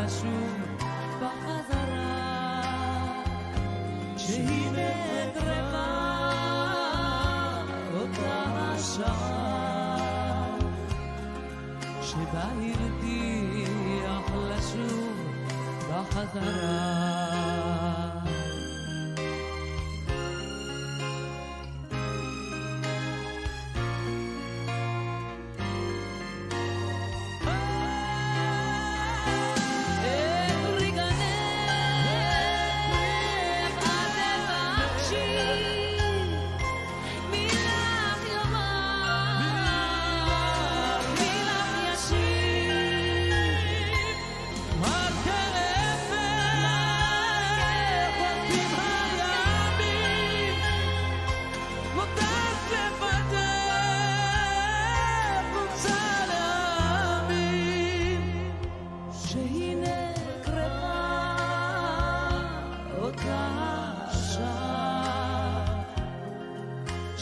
לשוב בחזרה שהנה קרבה אותה השעה שבה הרתיח לשוב בחזרה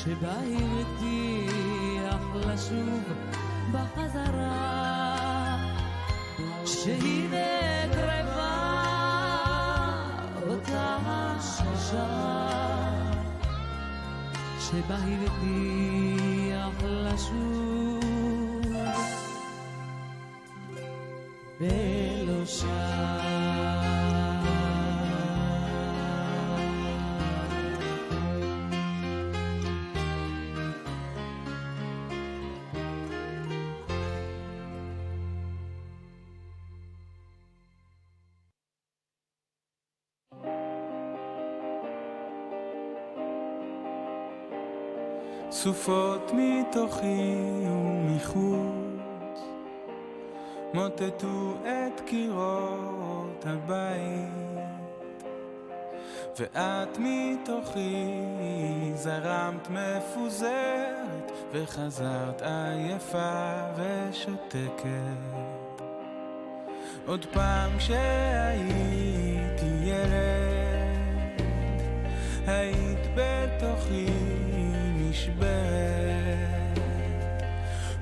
שבה הבטיח לשוב בחזרה שהנה קרבה אותה השעה שבה הבטיח לשוב ולא שם סופות מתוכי ומחוץ מוטטו את קירות הבית ואת מתוכי זרמת מפוזרת וחזרת עייפה ושותקת עוד פעם כשהייתי ילד היית בתוכי נשברת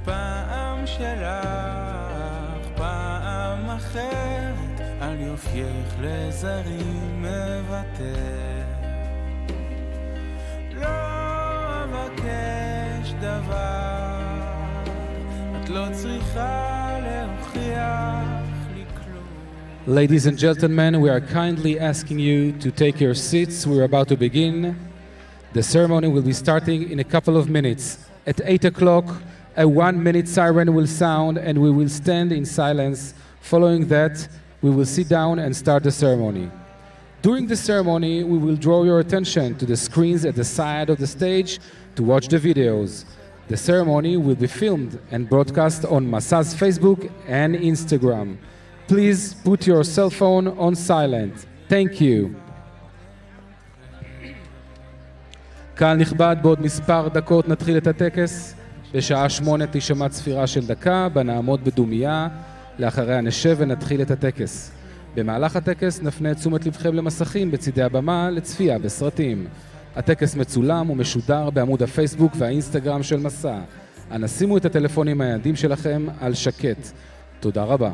פעם שלך פעם אחרת על יופייך לזרים מוותר לא אבקש דבר את לא צריכה להוכיח לי כלום Ladies and gentlemen, we are kindly asking you to take your seats. We're about to begin. The ceremony will be starting in a couple of minutes. At 8 o'clock, a 1-minute siren will sound and we will stand in silence. Following that, we will sit down and start the ceremony. During the ceremony, we will draw your attention to the screens at the side of the stage to watch the videos. The ceremony will be filmed and broadcast on Masa's Facebook and Instagram. Please put your cell phone on silent. Thank you. קהל נכבד, בעוד מספר דקות נתחיל את הטקס. בשעה 8 תשמע צפירה של דקה, בה נעמוד בדומייה, לאחריה נשב ונתחיל את הטקס. במהלך הטקס נפנה את תשומת לבכם למסכים בצידי הבמה לצפייה בסרטים. הטקס מצולם ומשודר בעמוד הפייסבוק והאינסטגרם של מסע. אנא שימו את הטלפונים הניידים שלכם על שקט. תודה רבה.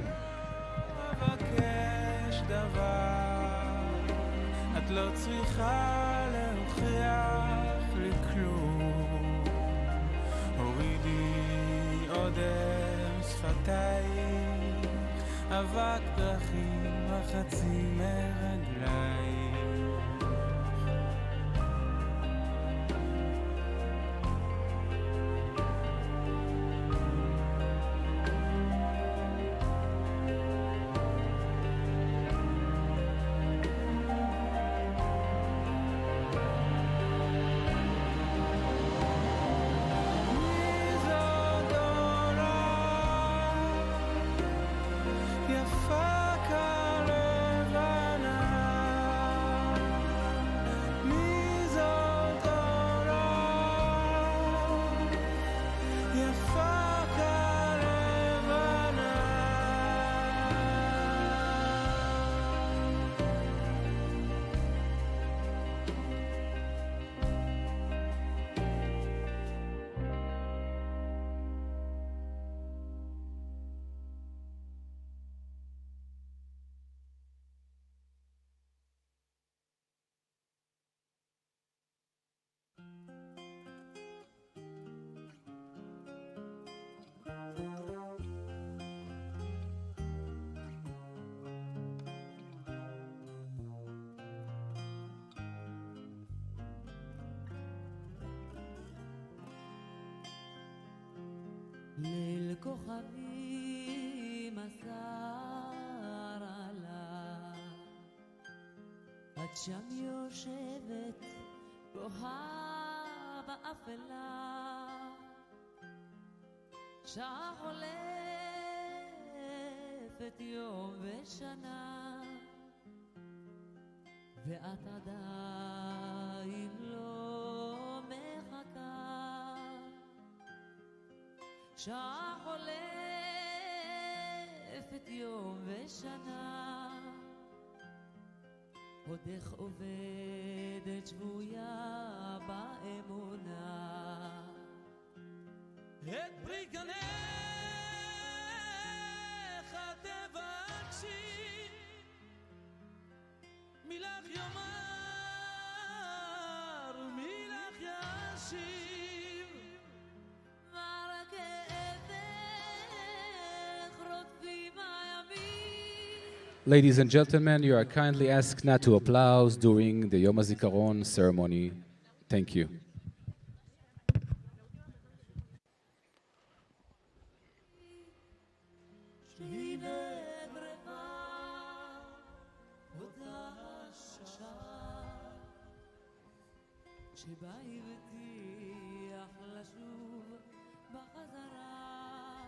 אבק דרכים וחצי מרגליים יפה כלבנה וכוכבים אסר עלה את שם יושבת בוהה באפלה שעה חולפת יום ושנה ואת עדיין לא מחכה שעה חולפת יום ושנה עודך עובדת שבויה באמונה את פרי גנך תבקשי מילך יאמר ומילך ישיב מה כאבך רודפים הימים Ladies and gentlemen, you are kindly asked not to applause during the Yom Hazikaron ceremony. Thank you. שהיא נגרבה אותה השעה שבה הבטיח לשוב בחזרה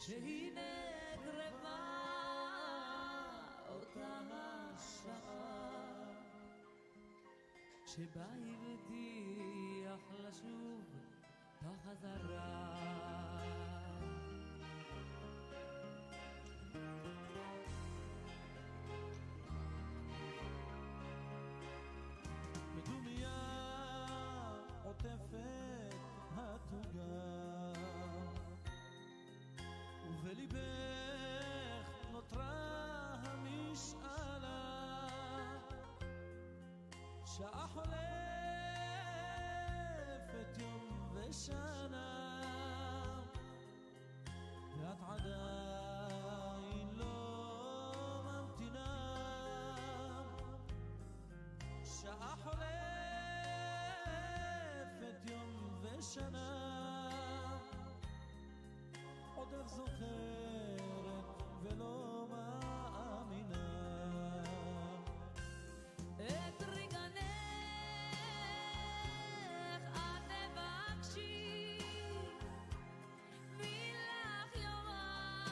שהיא נגרבה אותה השעה שבה הבטיח לשוב בחזרה בדומיה עוטפת התוגה ובליבך נותרה המשאלה שעה חולפת יום ושנה ואת עדיין לא ממתינה שעה חולפת יום ושנה עודך זוכרת ולא מאמינה את רגנך את תבקשי מילך יאמר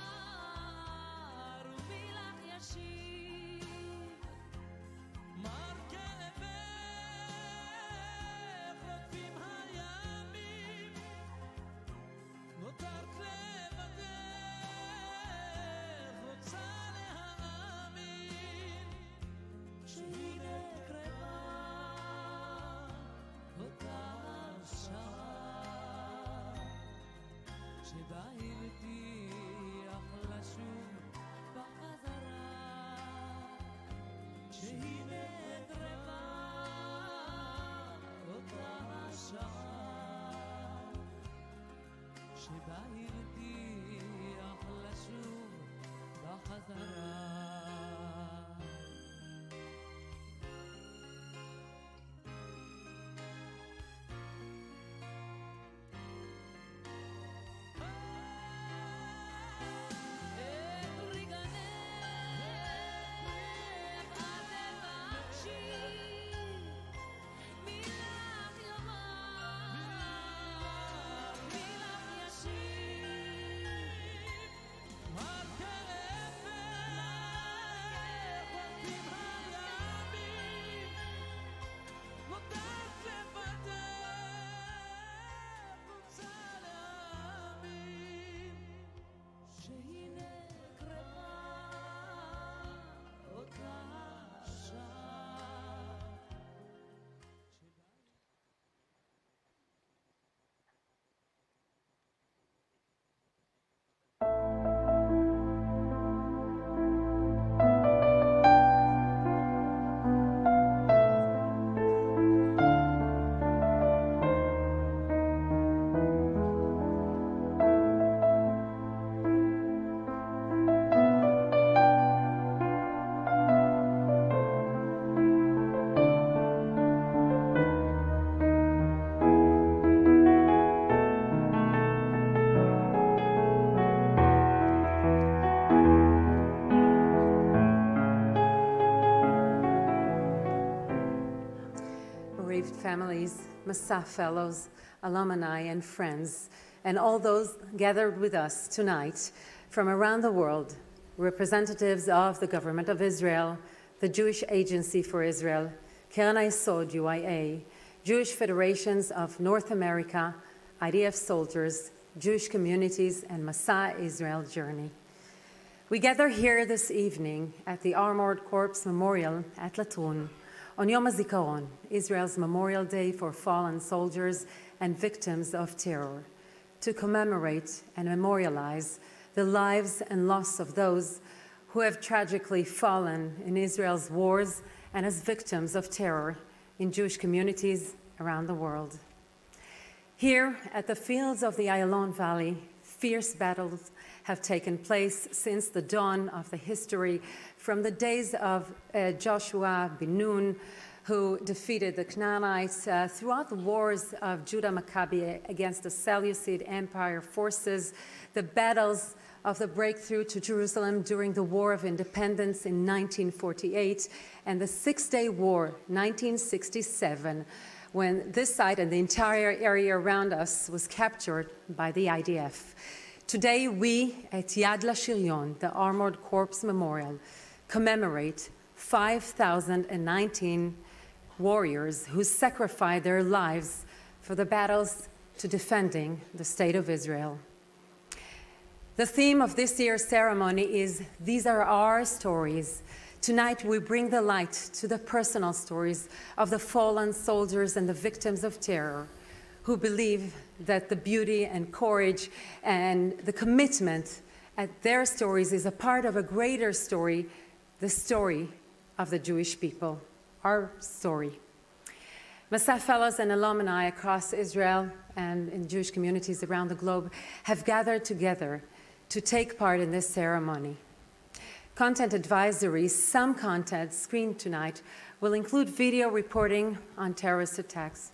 ומילך ישיב מר כאבך רודפים הימים נותרת לבדך families, Masa Fellows, alumni, and friends, and all those gathered with us tonight from around the world, representatives of the Government of Israel, the Jewish Agency for Israel, Keren HaYesod, UIA, Jewish Federations of North America, IDF soldiers, Jewish communities, and Masa Israel Journey. We gather here this evening at the Armored Corps Memorial at Latrun on Yom Hazikaron, Israel's Memorial Day for fallen soldiers and victims of terror, to commemorate and memorialize the lives and loss of those who have tragically fallen in Israel's wars and as victims of terror in Jewish communities around the world. Here at the fields of the Ayalon Valley, fierce battles have taken place since the dawn of the history, from the days of Joshua ben Nun, who defeated the Canaanites, throughout the wars of Judah Maccabi against the Seleucid Empire forces, the battles of the breakthrough to Jerusalem during the War of Independence in 1948, and the Six-Day War, 1967, when this site and the entire area around us was captured by the IDF. Today, we at Yad LaShiryon, the Armored Corps Memorial, commemorate 5,019 warriors who sacrificed their lives for the battles to defending the State of Israel. The theme of this year's ceremony is "These are our stories." Tonight, we bring the light to the personal stories of the fallen soldiers and the victims of terror, who believe that the beauty and courage and the commitment at their stories is a part of a greater story, the story of the Jewish people, our story. Masa Fellows and alumni across Israel and in Jewish communities around the globe have gathered together to take part in this ceremony. Content advisories, some content screened tonight, will include video reporting on terrorist attacks.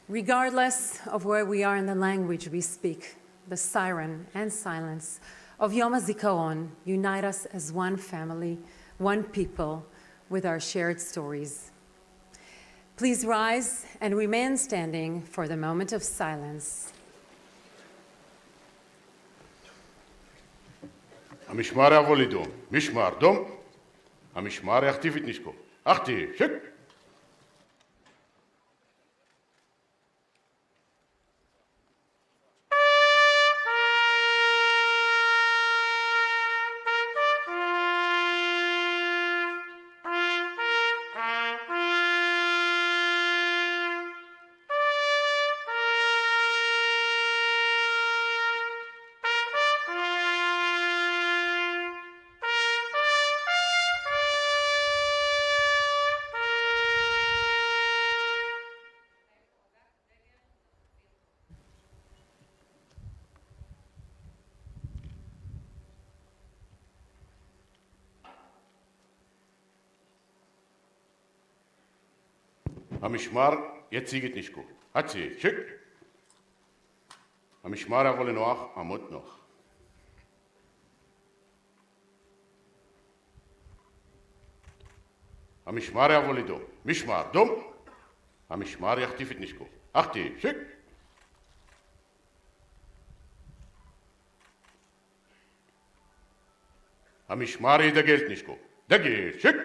Regardless of where we are in the language we speak, the siren and silence of Yom HaZikaron unite us as one family, one people, with our shared stories. Please rise and remain standing for the moment of silence. המשמר יבוא לדום, משמר דום, המשמר יכתיב את נשקו. אחתי, שק! המשמר יציג את נשקו. הצי, שק! המשמר יבוא לנוח, עמוד נוח. המשמר יבוא לדום, משמר דום, המשמר יחטיף את נשקו. אחתי, שק! המשמר ידגל את נשקו. דגל, שק!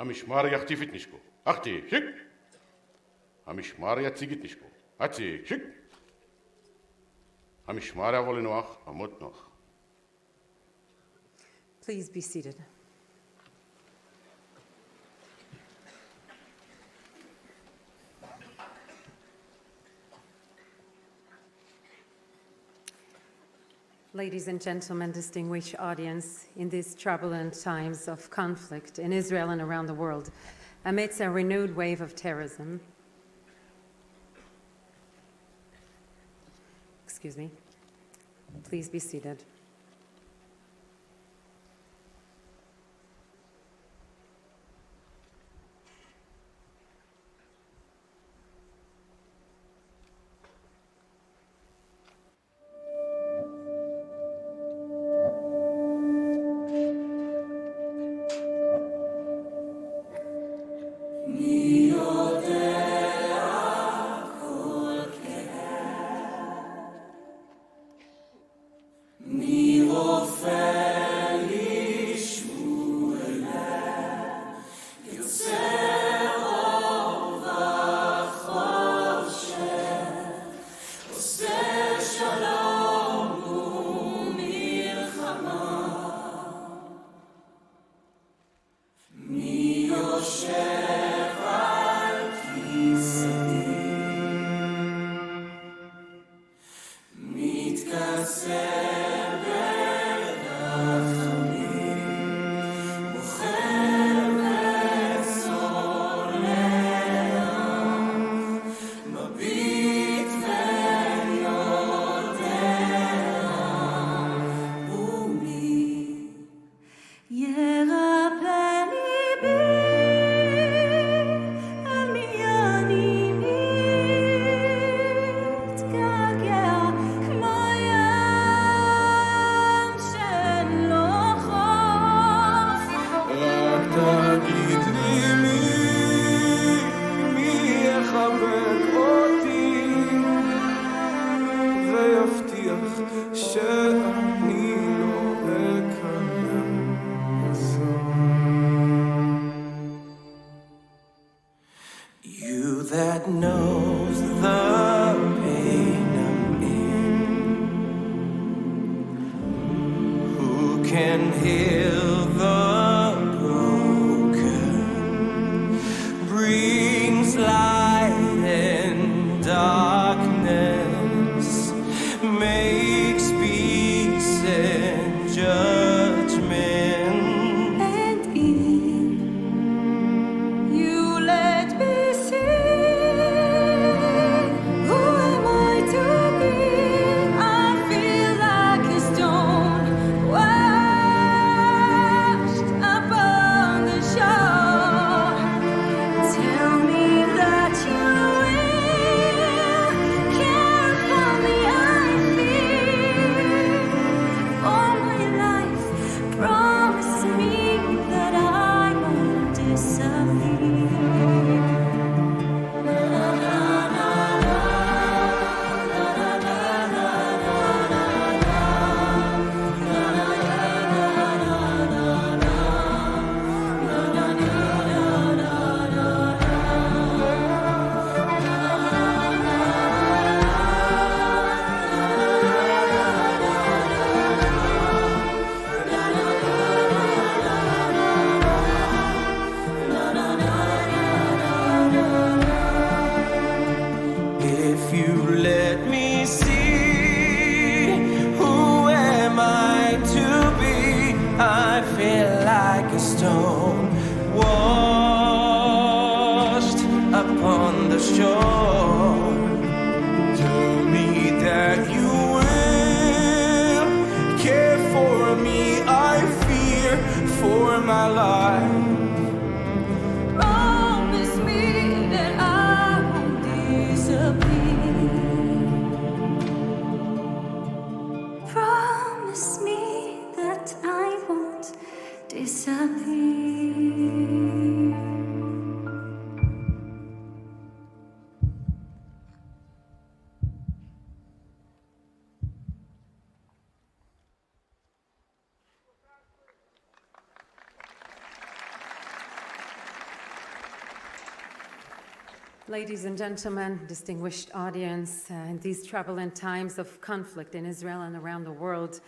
המשמר יחטיף את נשקו. אחתי, שיק. המשמר יציג את נשקו. הציג, שיק. המשמר יבוא לנוח, עמוד נוח. Please be seated. Ladies and gentlemen, distinguished audience, in these turbulent times of conflict in Israel and around the world, amidst a renewed wave of terrorism, please be seated. Ladies and gentlemen, distinguished audience, in these troubling times of conflict in Israel and around the world,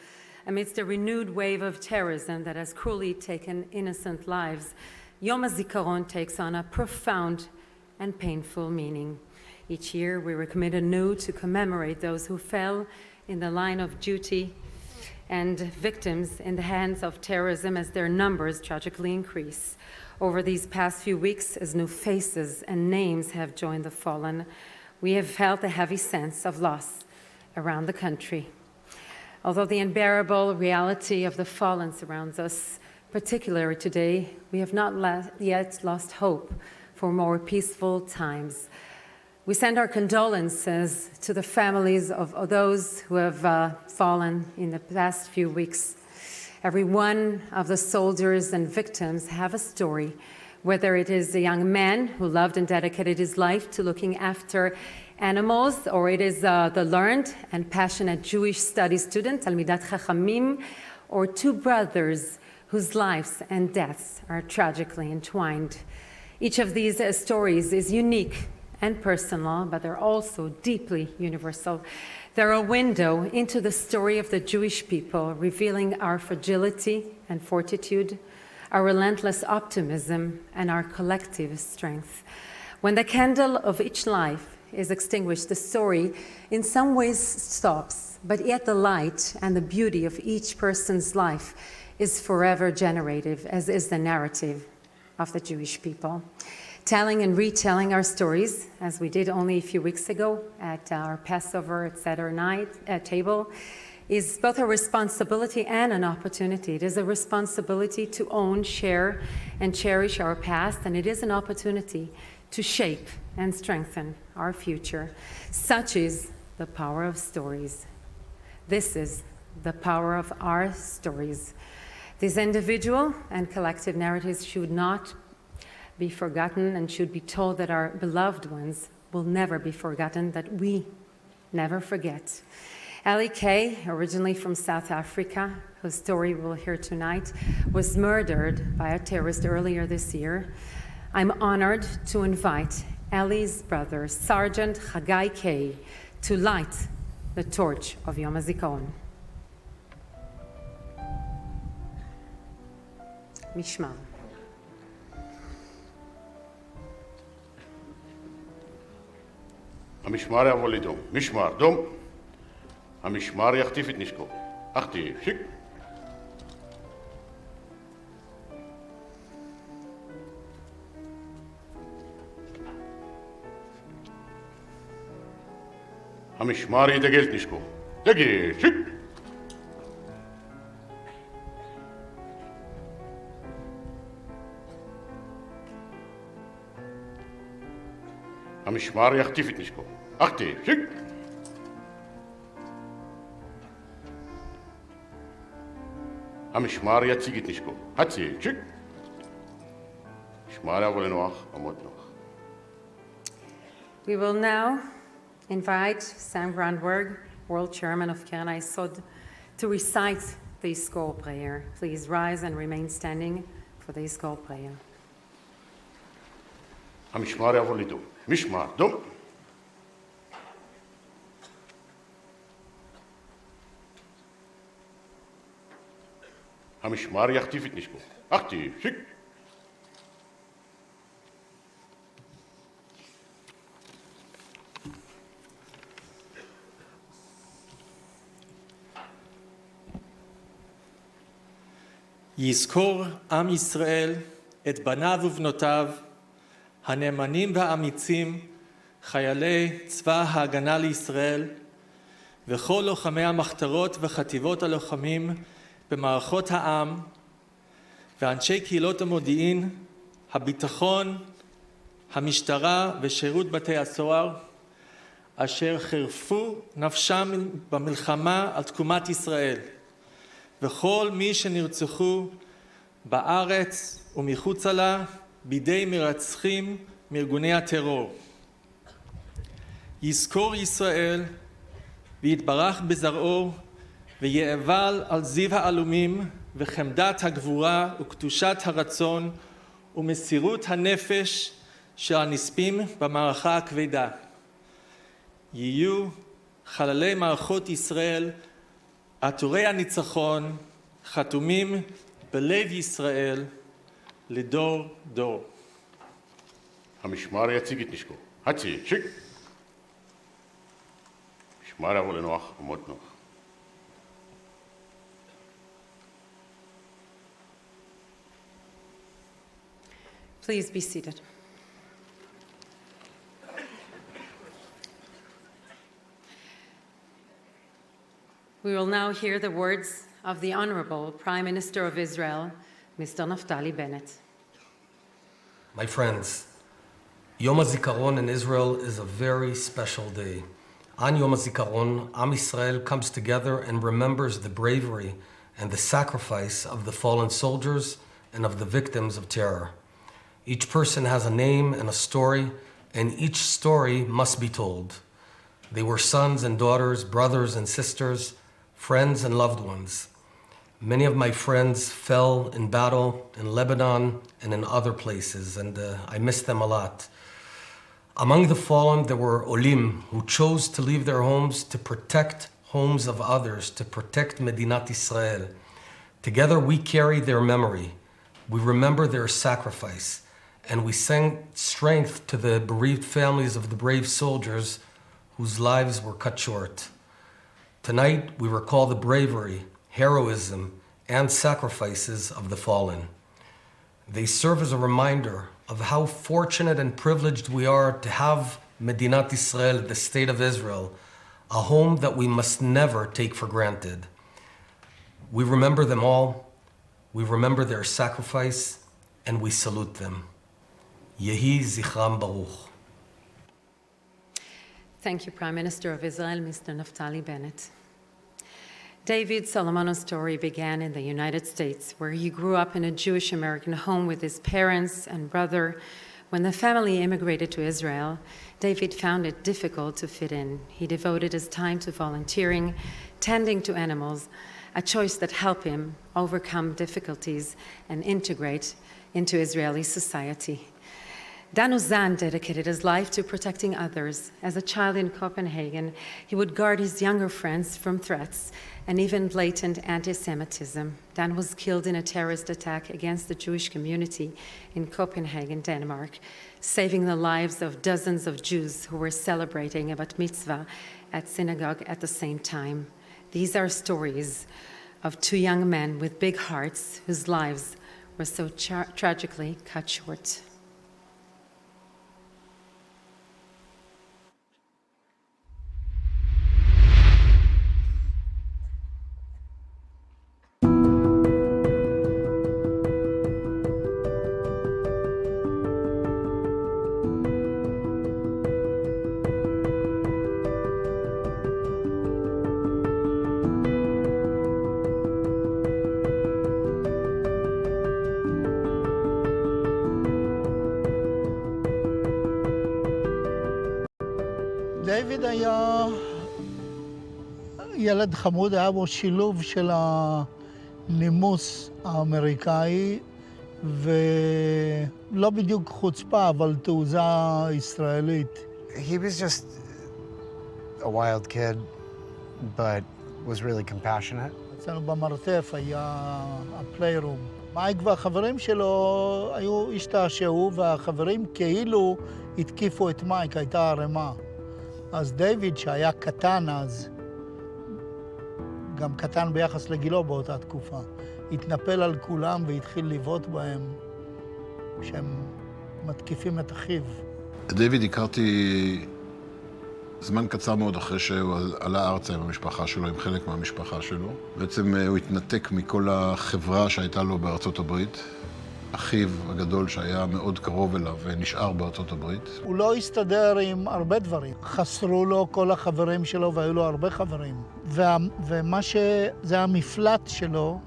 amidst a renewed wave of terrorism that has cruelly taken innocent lives, Yom Hazikaron takes on a profound and painful meaning. Each year, we recommit anew to commemorate those who fell in the line of duty and victims in the hands of terrorism as their numbers tragically increase. Over these past few weeks, as new faces and names have joined the fallen, we have felt a heavy sense of loss around the country. Although the unbearable reality of the fallen surrounds us, particularly today, we have not yet lost hope for more peaceful times. We send our condolences to the families of those who have fallen in the past few weeks. Every one of the soldiers and victims have a story, whether it is a young man who loved and dedicated his life to looking after animals, or it is the learned and passionate Jewish studies student, Talmidat Chachamim, or two brothers whose lives and deaths are tragically entwined. Each of these stories is unique and personal, but they're also deeply universal. They're a window into the story of the Jewish people, revealing our fragility and fortitude, our relentless optimism, and our collective strength. When the candle of each life is extinguished, the story in some ways stops, but yet the light and the beauty of each person's life is forever generative, as is the narrative of the Jewish people. Telling and retelling our stories, as we did only a few weeks ago at our Passover Seder night table, is both a responsibility and an opportunity. It is a responsibility to own, share, and cherish our past, and it is an opportunity to shape and strengthen our future. Such is the power of stories. This is the power of our stories. These individual and collective narratives should not be forgotten and should be told, that our beloved ones will never be forgotten, that we never forget. Ali Kay, originally from South Africa, whose story we'll hear tonight, was murdered by a terrorist earlier this year. I'm honored to invite Ali's brother, Sergeant Chagai Kay, to light the torch of Yom HaZikaron. Mishma. המשמר יבוא לדום, משמר דום, המשמר יחטיף את נשקו, אחטיף, שיק. המשמר ידגל את נשקו, דגל, שיק. המשמר יחטיף את נשקו, אחטיף, שיק. המשמר יציג את נשקו, הציג, שיק. משמר יבוא לנוח, עמוד נוח. We will now invite Sam Grandberg, World Chairman of Keren HaYesod, to recite the Iskor prayer. Please rise and remain standing for the Iskor prayer. המשמר יבוא לדום, משמר דום. המשמר יחטיף את נשקו, אחטיף, שיק. יזכור עם ישראל את בניו ובנותיו, הנאמנים והאמיצים, חיילי צבא ההגנה לישראל, וכל לוחמי המחתרות וחטיבות הלוחמים במערכות העם, ואנשי קהילות המודיעין, הביטחון, המשטרה ושירות בתי הסוהר, אשר חירפו נפשם במלחמה על תקומת ישראל, וכל מי שנרצחו בארץ ומחוצה לה בידי מרצחים מארגוני הטרור. יזכור ישראל ויתברך בזרעו ויאבל על זיו העלומים וחמדת הגבורה וקדושת הרצון ומסירות הנפש של הנספים במערכה הכבדה. יהיו חללי מערכות ישראל, עטורי הניצחון, חתומים בלב ישראל לדור דור. המשמר יציג את נשקו. הצי, שיק. משמר יבוא לנוח ומות נוח. Please be seated. We will now hear the words of the Honorable Prime Minister of Israel, Mr. Naftali Bennett. My friends, Yom Hazikaron in Israel is a very special day. On Yom Hazikaron, Am Yisrael comes together and remembers the bravery and the sacrifice of the fallen soldiers and of the victims of terror. Each person has a name and a story, and each story must be told. They were sons and daughters, brothers and sisters, friends and loved ones. Many of my friends fell in battle in Lebanon and in other places, and I miss them a lot. Among the fallen, there were Olim who chose to leave their homes to protect homes of others, to protect Medinat Israel. Together we carry their memory. We remember their sacrifice, and we sing strength to the bereaved families of the brave soldiers whose lives were cut short. Tonight, we recall the bravery, heroism, and sacrifices of the fallen. They serve as a reminder of how fortunate and privileged we are to have Medinat Israel, the State of Israel, a home that we must never take for granted. We remember them all, we remember their sacrifice, and we salute them. Yehi Zichram Baruch. Thank you, Prime Minister of Israel, Mr. Naftali Bennett. David Solomono's story began in the United States, where he grew up in a Jewish American home with his parents and brother. When the family immigrated to Israel, David found it difficult to fit in. He devoted his time to volunteering, tending to animals, a choice that helped him overcome difficulties and integrate into Israeli society. Dan Uzan dedicated his life to protecting others. As a child in Copenhagen, he would guard his younger friends from threats and even blatant anti-Semitism. Dan was killed in a terrorist attack against the Jewish community in Copenhagen, Denmark, saving the lives of dozens of Jews who were celebrating a bat mitzvah at synagogue at the same time. These are stories of two young men with big hearts whose lives were so tragically cut short. דיוויד היה ילד חמוד, היה בו שילוב של הנימוס האמריקאי ולא בדיוק חוצפה, אבל תעוזה ישראלית. He was just a wild kid, but was really compassionate. אצלנו במרתף היה הפליירום. מייק והחברים שלו היו השתעשעו, והחברים כאילו התקיפו את מייק, הייתה ערימה. אז דיוויד, שהיה קטן אז, גם קטן ביחס לגילו באותה תקופה, התנפל על כולם והתחיל לבעוט בהם כשהם מתקיפים את אחיו. דיוויד הכרתי זמן קצר מאוד אחרי שהוא עלה ארצה עם המשפחה שלו, עם חלק מהמשפחה שלו. בעצם הוא התנתק מכל החברה שהייתה לו בארצות הברית. אחיו הגדול שהיה מאוד קרוב אליו ונשאר בארצות הברית. הוא לא הסתדר עם הרבה דברים. חסרו לו כל החברים שלו והיו לו הרבה חברים. ומה שזה המפלט שלו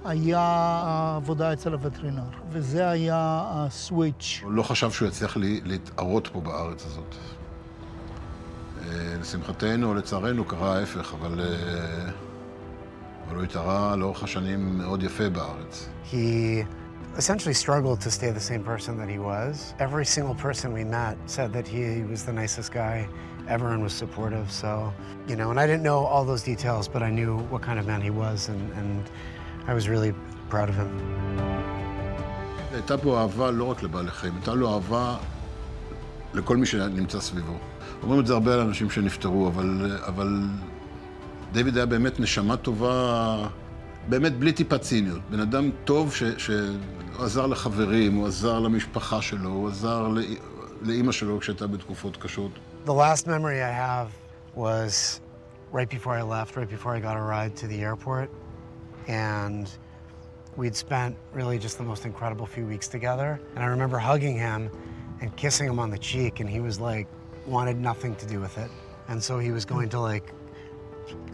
היה העבודה אצל הווטרינר. וזה היה הסוויץ'. הוא לא חשב שהוא יצליח להתערות פה בארץ הזאת. לשמחתנו או לצערנו קרה ההפך, אבל הוא התערה לאורך השנים מאוד יפה בארץ. He essentially struggled to stay the same person that he was. Every single person we met said that he was the nicest guy. Everyone was supportive, so, and I didn't know all those details, but I knew what kind of man he was, and I was really proud of him. הייתה פה אהבה לא רק לבעלי חיים, הייתה לו אהבה לכל מי שנמצא סביבו. אומרים את זה הרבה על אנשים שנפטרו, אבל דיוויד היה באמת נשמה טובה, באמת בלי טיפת ציניות. בן אדם טוב שהוא עזר לחברים, הוא עזר למשפחה שלו, הוא עזר לאמא שלו כשהייתה בתקופות קשות. The last memory I have was right before I left, right before I got a ride to the airport, and we'd spent really just the most incredible few weeks together. And I remember hugging him and kissing him on the cheek, and he was like, wanted nothing to do with it. And so he was going to like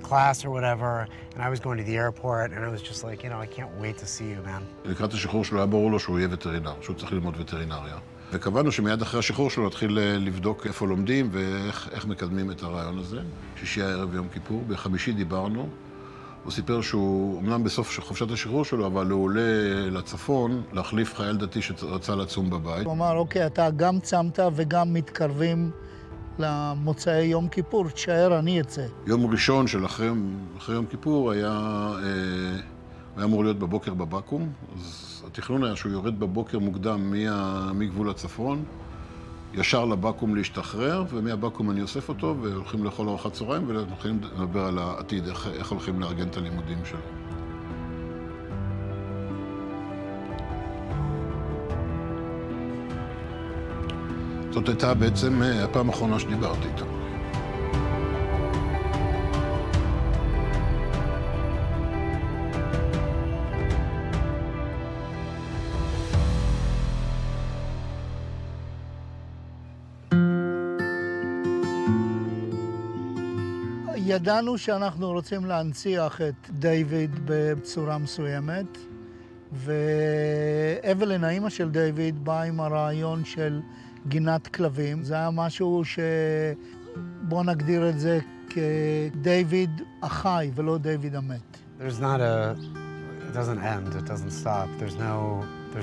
class or whatever, and I was going to the airport, and I was just like, I can't wait to see you, man. לקראת השחרור שלו היה ברור לו שהוא יהיה וטרינר, שהוא צריך ללמוד וטרינריה. וקבענו שמיד אחרי השחרור שלו להתחיל לבדוק איפה לומדים ואיך מקדמים את הרעיון הזה. שישי הערב יום כיפור, בחמישי דיברנו. הוא סיפר שהוא, אמנם בסוף חופשת השחרור שלו, אבל הוא עולה לצפון להחליף חייל דתי שרצה לצום בבית. הוא אמר, אוקיי, אתה גם צמת וגם מתקרבים למוצאי יום כיפור, תשאר, אני אצא. יום ראשון של אחרי יום כיפור היה אמור להיות בבוקר בבקו"ם, אז התכנון היה שהוא יורד בבוקר מוקדם מגבול הצפון, ישר לבקו"ם להשתחרר, ומהבקו"ם אני אוסף אותו, והולכים לאכול ארוחת צהריים, והולכים לדבר על העתיד, איך הולכים לארגן את הלימודים שלו. זאת הייתה בעצם הפעם האחרונה שדיברתי איתה. ידענו שאנחנו רוצים להנציח את דיוויד בצורה מסוימת, ואבלין, האמא של דיוויד, באה עם הרעיון של גינת כלבים. זה היה משהו בוא נגדיר את זה כדיוויד החי ולא דיוויד המת. There's not it doesn't end, it doesn't stop. There's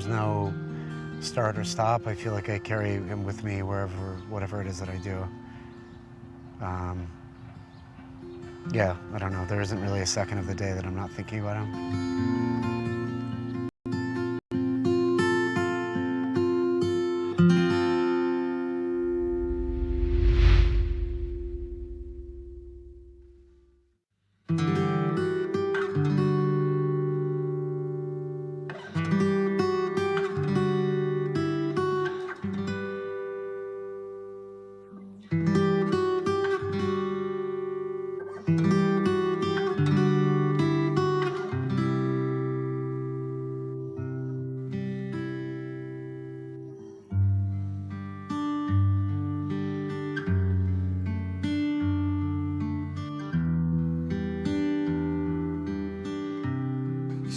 no start or stop. I feel like I carry him with me whatever it is that I do. Yeah, I don't know. There isn't really a second of the day that I'm not thinking about him.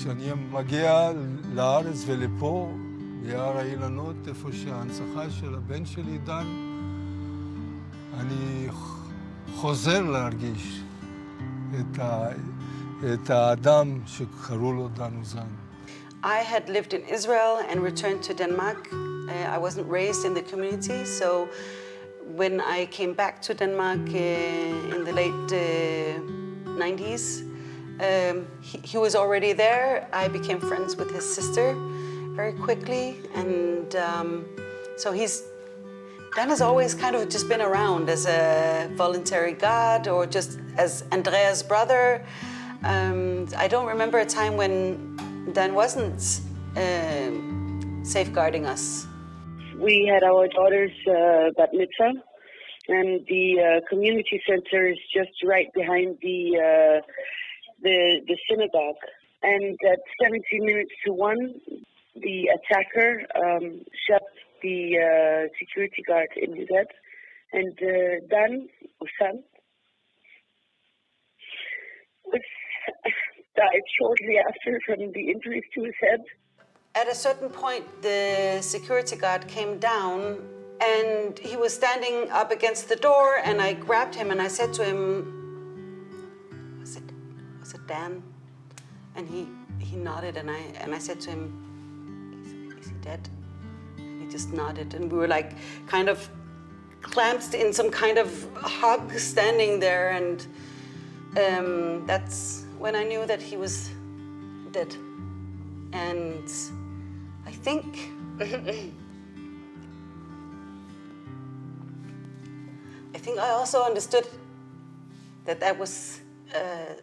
כשאני מגיע לארץ ולפה, ליער האילנות, איפה שההנצחה של הבן שלי דן, אני חוזר להרגיש את האדם שקראו לו דן אוזן. I had lived in Israel and returned to Denmark. I wasn't raised in the community, so when I came back to Denmark in the late 90s, he was already there. I became friends with his sister very quickly, and so Dan has always kind of just been around as a voluntary guard or just as Andrea's brother. I don't remember a time when Dan wasn't safeguarding us. We had our daughter's bat mitzvah, and the community center is just right behind the synagogue. And at 17 minutes to 1, the attacker shot the security guard in his head. And Dan, our son, died shortly after from the injuries to his head. At a certain point, the security guard came down and he was standing up against the door, and I grabbed him and I said to him, was it Dan? And he nodded, and I said to him, dead? And he just nodded, and we were like kind of clamped in some kind of hug standing there, and that's when I knew that he was dead. And I think I also understood that that was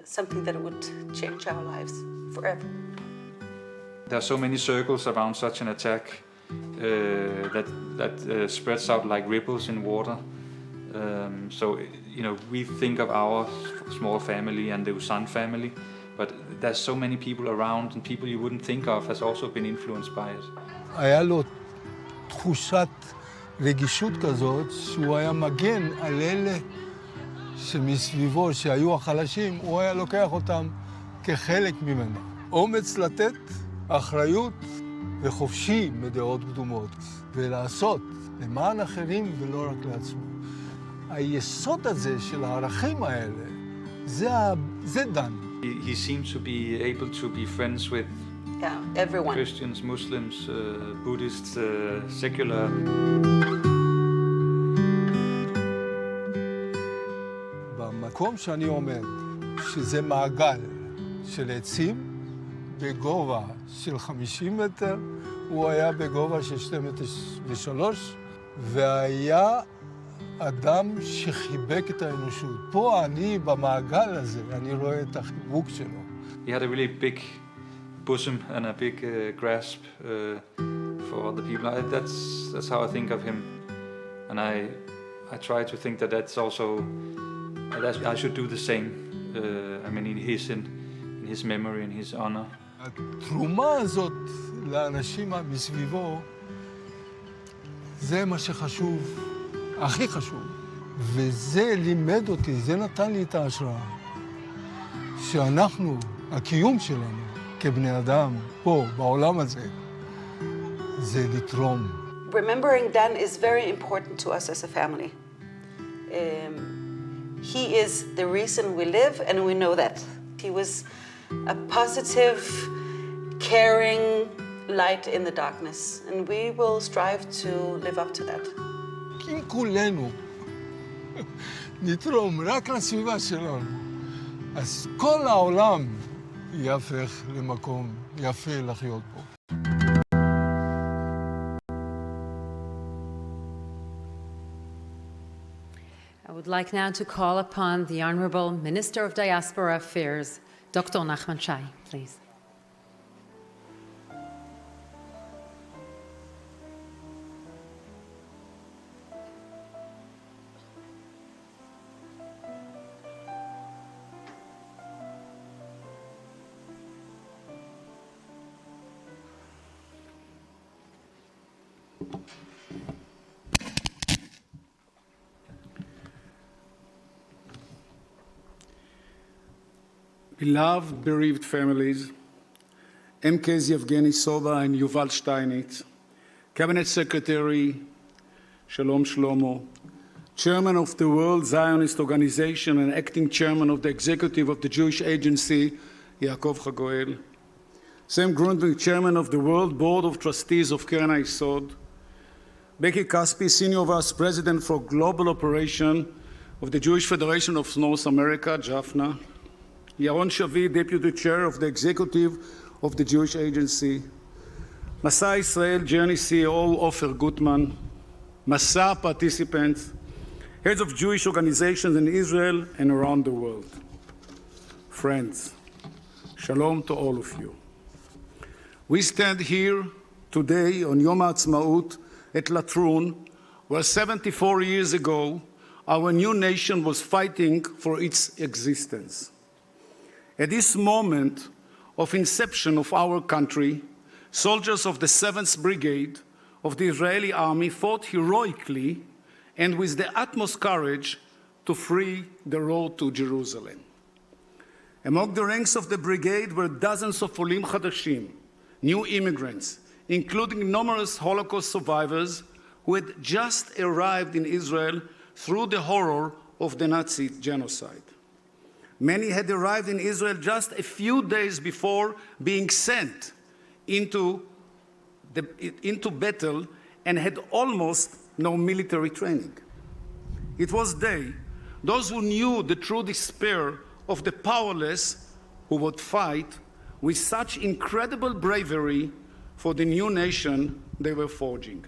something that would change our lives forever. There are so many circles around such an attack that spreads out like ripples in water. So, you know, we think of our small family and the Usan family, but there's so many people around, and people you wouldn't think of has also been influenced by it. היה לו תחושת רגישות כזאת שהוא היה מגן על אלה שמסביבו, שהיו החלשים, הוא היה לוקח אותם כחלק ממנו. אומץ לתת, אחריות וחופשי מדעות קדומות, ולעשות למען אחרים ולא רק לעצמו. היסוד הזה של הערכים האלה, זה דן. He seemed to be able to be friends with everyone. Christians, Muslims, Buddhists, secular. במקום שאני עומד, שזה מעגל של עצים בגובה של 50 מטר, הוא היה בגובה של 2.3 מטר, והיה אדם שחיבק את האנושות. פה אני במעגל הזה, אני רואה את החיבוק שלו. He had a really big bosom and a big grasp for the people. That's how I think of him, and I try to think that that's also I should do the same. I mean, in his memory, in his honor. התרומה הזאת לאנשים מסביבו, זה מה שחשוב, הכי חשוב. וזה לימד אותי, זה נתן לי את ההשראה. שאנחנו, הקיום שלנו כבני אדם, פה, בעולם הזה, זה לתרום. Remembering Dan is very important to us as a family. He is the reason we live, and we know that. He was a positive, caring light in the darkness, and we will strive to live up to that. אם כולנו נתרום רק לסביבה שלנו, אז כל העולם יהפך למקום יפה לחיות בו. I would like now to call upon the Honorable Minister of Diaspora Affairs, Dr. Nachman Shai, please. Beloved bereaved families, MKs Yevgeny Soba and Yuval Steinitz, Cabinet Secretary Shalom Shlomo, Chairman of the World Zionist Organization and Acting Chairman of the Executive of the Jewish Agency, Yaakov Chagoel, Sam Grundvig, Chairman of the World Board of Trustees of Keren HaYesod, Becky Caspi, Senior Vice President for Global Operation of the Jewish Federation of North America, JAFNA, Yaron Shavi, Deputy Chair of the Executive of the Jewish Agency, Masa Israel Journey CEO Ofer Gutman, Masa participants, heads of Jewish organizations in Israel and around the world. Friends, shalom to all of you. We stand here today on Yom HaAtzmaut at Latrun, where 74 years ago, our new nation was fighting for its existence. At this moment of inception of our country, soldiers of the 7th Brigade of the Israeli army fought heroically and with the utmost courage to free the road to Jerusalem. Among the ranks of the brigade were dozens of Olim Chadashim, new immigrants, including numerous Holocaust survivors who had just arrived in Israel through the horror of the Nazi genocide. Many had arrived in Israel just a few days before being sent into into battle and had almost no military training. It was they, those who knew the true despair of the powerless, who would fight with such incredible bravery for the new nation they were forging.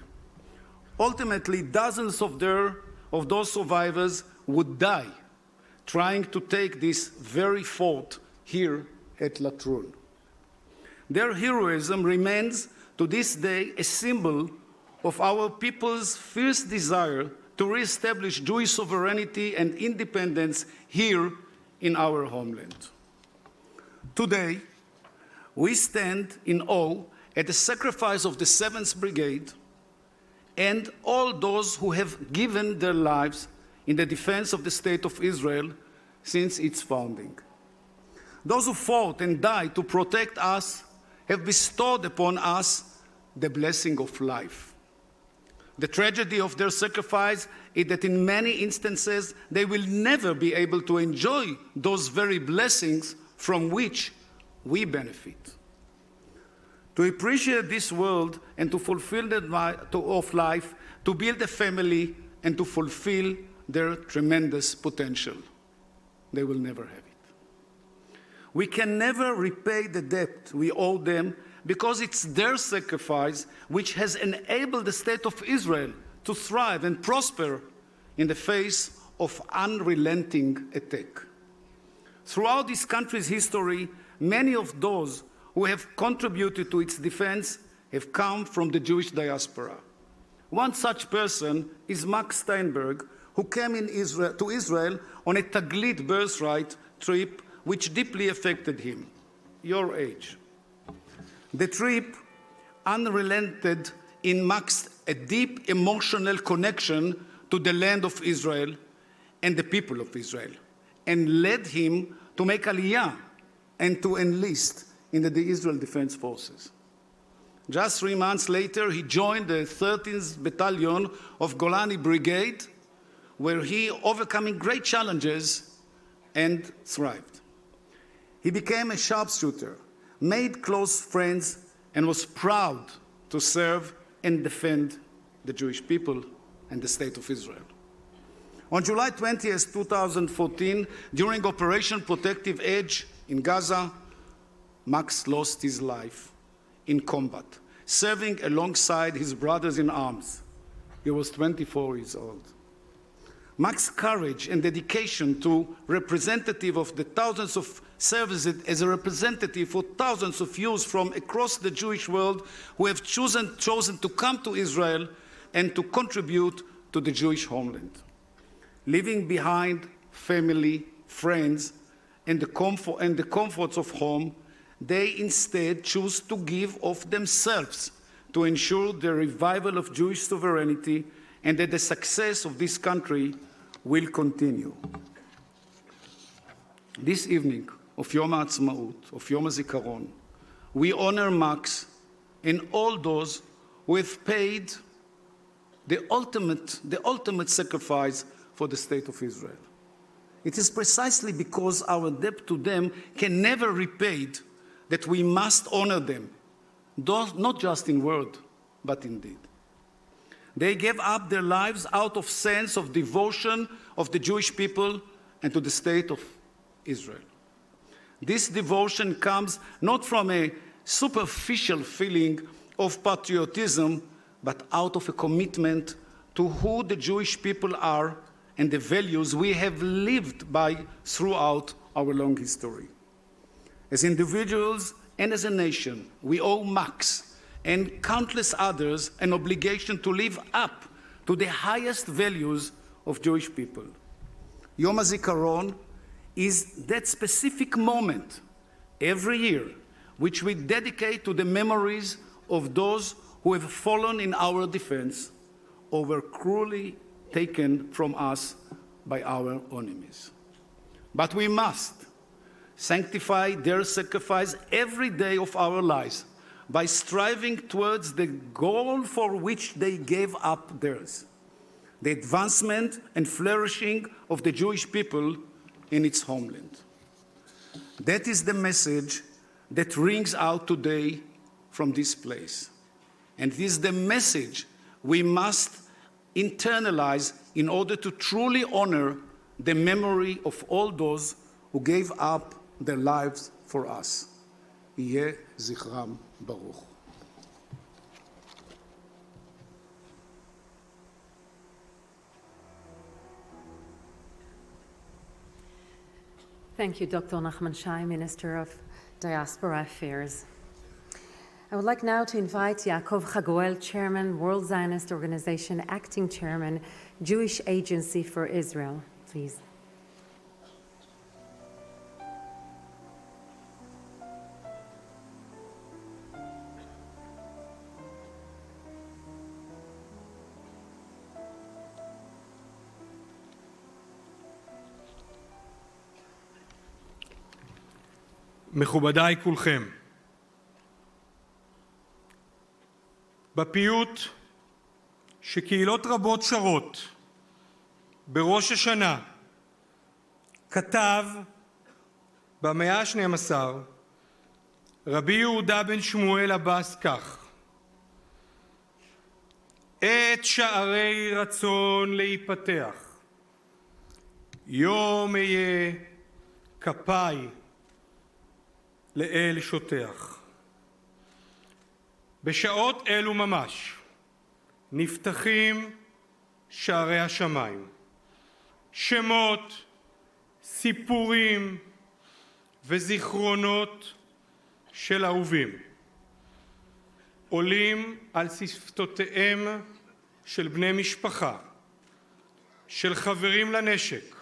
Ultimately, dozens of those survivors would die trying to take this very fort here at Latrun. Their heroism remains to this day a symbol of our people's fierce desire to reestablish Jewish sovereignty and independence here in our homeland. Today, we stand in awe at the sacrifice of the 7th Brigade and all those who have given their lives in the defense of the State of Israel since its founding. Those who fought and died to protect us have bestowed upon us the blessing of life. The tragedy of their sacrifice is that in many instances they will never be able to enjoy those very blessings from which we benefit. To appreciate this world and to fulfill the of life, to build a family and to fulfill their tremendous potential. They will never have it. We can never repay the debt we owe them because it's their sacrifice which has enabled the State of Israel to thrive and prosper in the face of unrelenting attack. Throughout this country's history, many of those who have contributed to its defense have come from the Jewish diaspora. One such person is Max Steinberg, who came to Israel on a Taglit birthright trip which deeply affected him, your age. The trip unrelented in Max a deep emotional connection to the land of Israel and the people of Israel, and led him to make Aliyah and to enlist in the Israel Defense Forces. Just 3 months later, he joined the 13th Battalion of Golani Brigade, where he, overcoming great challenges, and thrived. He became a sharpshooter, made close friends, and was proud to serve and defend the Jewish people and the State of Israel. On July 20th, 2014, during Operation Protective Edge in Gaza, Max lost his life in combat, serving alongside his brothers in arms. He was 24 years old. Max's courage and dedication to representative of the thousands of services as a representative for thousands of youths from across the Jewish world who have chosen to come to Israel and to contribute to the Jewish homeland. Leaving behind family, friends, and the comforts of home, they instead choose to give of themselves to ensure the revival of Jewish sovereignty and that the success of this country will continue. This evening of Yom HaAtzmaut, of Yom HaZikaron, we honor Max and all those who have paid the ultimate sacrifice for the State of Israel. It is precisely because our debt to them can never be paid that we must honor them, not just in word, but in deed. They gave up their lives out of sense of devotion of the Jewish people and to the State of Israel. This devotion comes not from a superficial feeling of patriotism, but out of a commitment to who the Jewish people are and the values we have lived by throughout our long history. As individuals and as a nation, we owe Max and countless others an obligation to live up to the highest values of Jewish people. Yom HaZikaron is that specific moment every year which we dedicate to the memories of those who have fallen in our defense or were cruelly taken from us by our enemies. But we must sanctify their sacrifice every day of our lives by striving towards the goal for which they gave up theirs, the advancement and flourishing of the Jewish people in its homeland. That is the message that rings out today from this place. And it is the message we must internalize in order to truly honor the memory of all those who gave up their lives for us. יהיה זכרם ברוך. Thank you, Dr. Nachman Shai, Minister of Diaspora Affairs. I would like now to invite Yaakov Chagoel, Chairman, World Zionist Organization, Acting Chairman, Jewish Agency for Israel, please. מכובדיי כולכם, בפיוט שקהילות רבות שרות בראש השנה כתב במאה ה-12 רבי יהודה בן שמואל אבס כך: את שערי רצון להיפתח, יום אהיה כפיי לאל שוטח. בשעות אלו ממש נפתחים שערי השמיים. שמות, סיפורים וזיכרונות של אהובים עולים על שפתותיהם של בני משפחה, של חברים לנשק.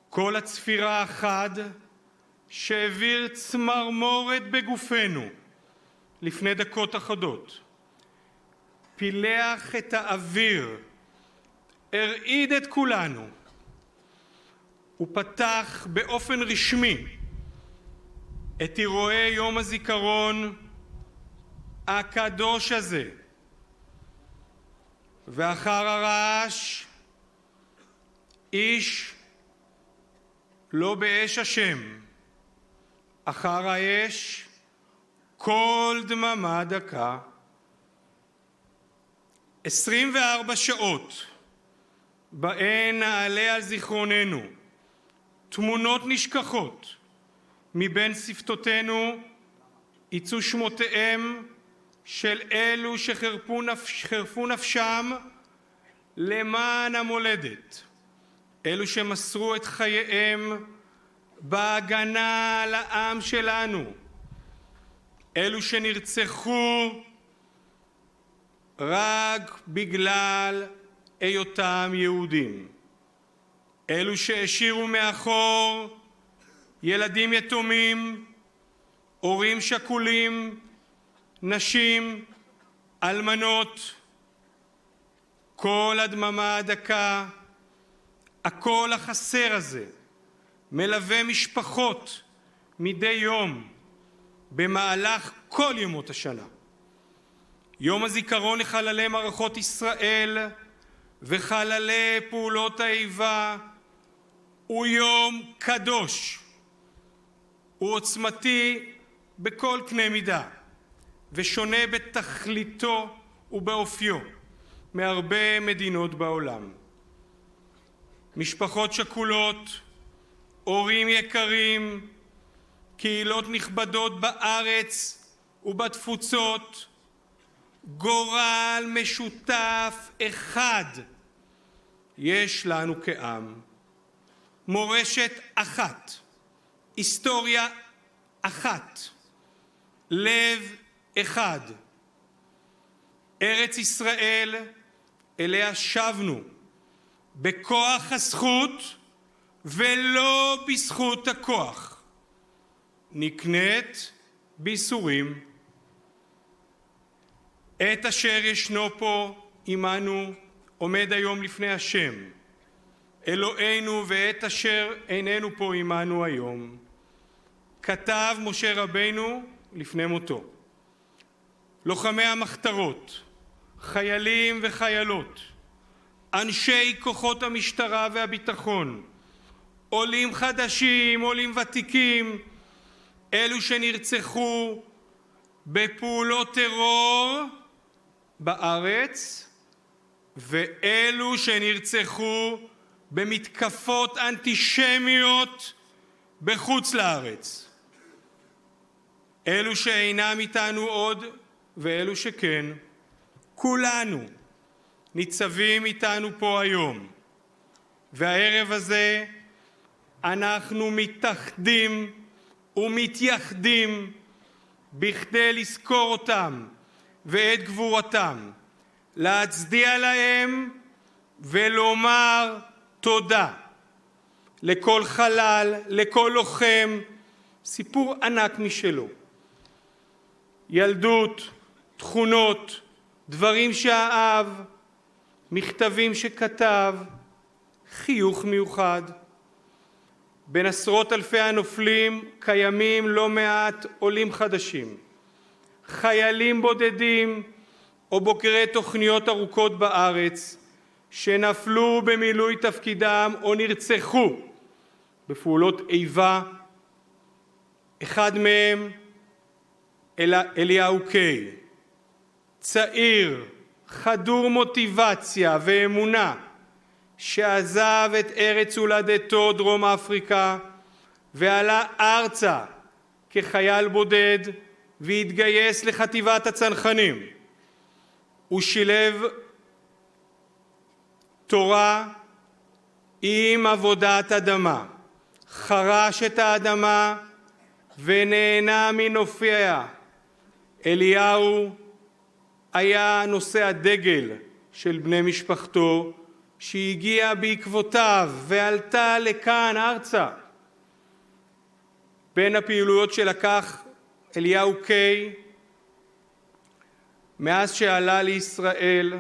כל הצפירה החד שהעביר צמרמורת בגופנו לפני דקות אחדות, פילח את האוויר, הרעיד את כולנו, ופתח באופן רשמי את אירועי יום הזיכרון הקדוש הזה. ואחר הרעש איש לא באש השם, אחר האש כל דממה דקה. 24 שעות בהן נעלה על זיכרוננו תמונות נשכחות מבין שפתותינו, יצאו שמותיהם של אלו שחירפו נפשם למען המולדת, אלו שמסרו את חייהם בהגנה על העם שלנו, אלו שנרצחו רק בגלל היותם יהודים, אלו שהשאירו מאחור ילדים יתומים, הורים שכולים, נשים, אלמנות. כל הדממה הדקה, הקול החסר הזה מלווה משפחות מדי יום במהלך כל ימות השנה. יום הזיכרון לחללי מערכות ישראל וחללי פעולות האיבה הוא יום קדוש. הוא עוצמתי בכל קנה מידה ושונה בתכליתו ובאופיו מהרבה מדינות בעולם. משפחות שכולות, הורים יקרים, קהילות נכבדות בארץ ובתפוצות, גורל משותף אחד יש לנו כעם, מורשת אחת, היסטוריה אחת, לב אחד. ארץ ישראל אליה שבנו בכוח הזכות ולא בזכות הכוח, נקנית ביסורים. את אשר ישנו פה עמנו עומד היום לפני השם אלוהינו, ואת אשר איננו פה עמנו היום כתב משה רבינו לפני מותו. לוחמי המחתרות, חיילים וחיילות, אנשי כוחות המשטרה והביטחון, עולים חדשים, עולים ותיקים, אלו שנרצחו בפעולות טרור בארץ, ואלו שנרצחו במתקפות אנטישמיות בחוץ לארץ. אלו שאינם איתנו עוד ואלו שכן, כולנו ניצבים איתנו פה היום. והערב הזה אנחנו מתאחדים ומתייחדים בכדי לזכור אותם ואת גבורתם, להצדיע להם ולומר תודה לכל חלל, לכל לוחם, סיפור ענק משלו. ילדות, תכונות, דברים שאהב, מכתבים שכתב, חיוך מיוחד. בין עשרות אלפי הנופלים קיימים לא מעט עולים חדשים, חיילים בודדים או בוגרי תוכניות ארוכות בארץ שנפלו במילוי תפקידם או נרצחו בפעולות איבה. אחד מהם אליהו קיי, צעיר, חדור מוטיבציה ואמונה, שעזב את ארץ הולדתו דרום אפריקה ועלה ארצה כחייל בודד והתגייס לחטיבת הצנחנים. הוא שילב תורה עם עבודת אדמה, חרש את האדמה ונהנה מנופיה. אליהו היה נושא הדגל של בני משפחתו שהגיעה בעקבותיו ועלתה לכאן ארצה. בין הפעילויות שלקח אליהו קיי מאז שעלה לישראל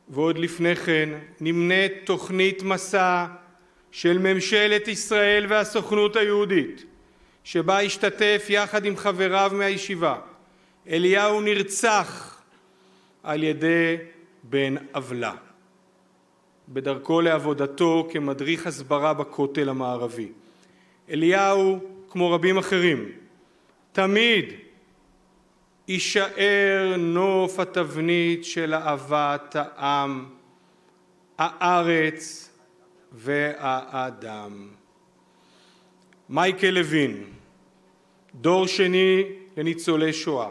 ועוד לפני כן נמנית תוכנית מסע של ממשלת ישראל והסוכנות היהודית, שבה השתתף יחד עם חבריו מהישיבה. אליהו נרצח על ידי בן עוולה בדרכו לעבודתו כמדריך הסברה בכותל המערבי. אליהו, כמו רבים אחרים, תמיד יישאר נוף התבנית של אהבת העם, הארץ והאדם. מייקל לוין, דור שני לניצולי שואה,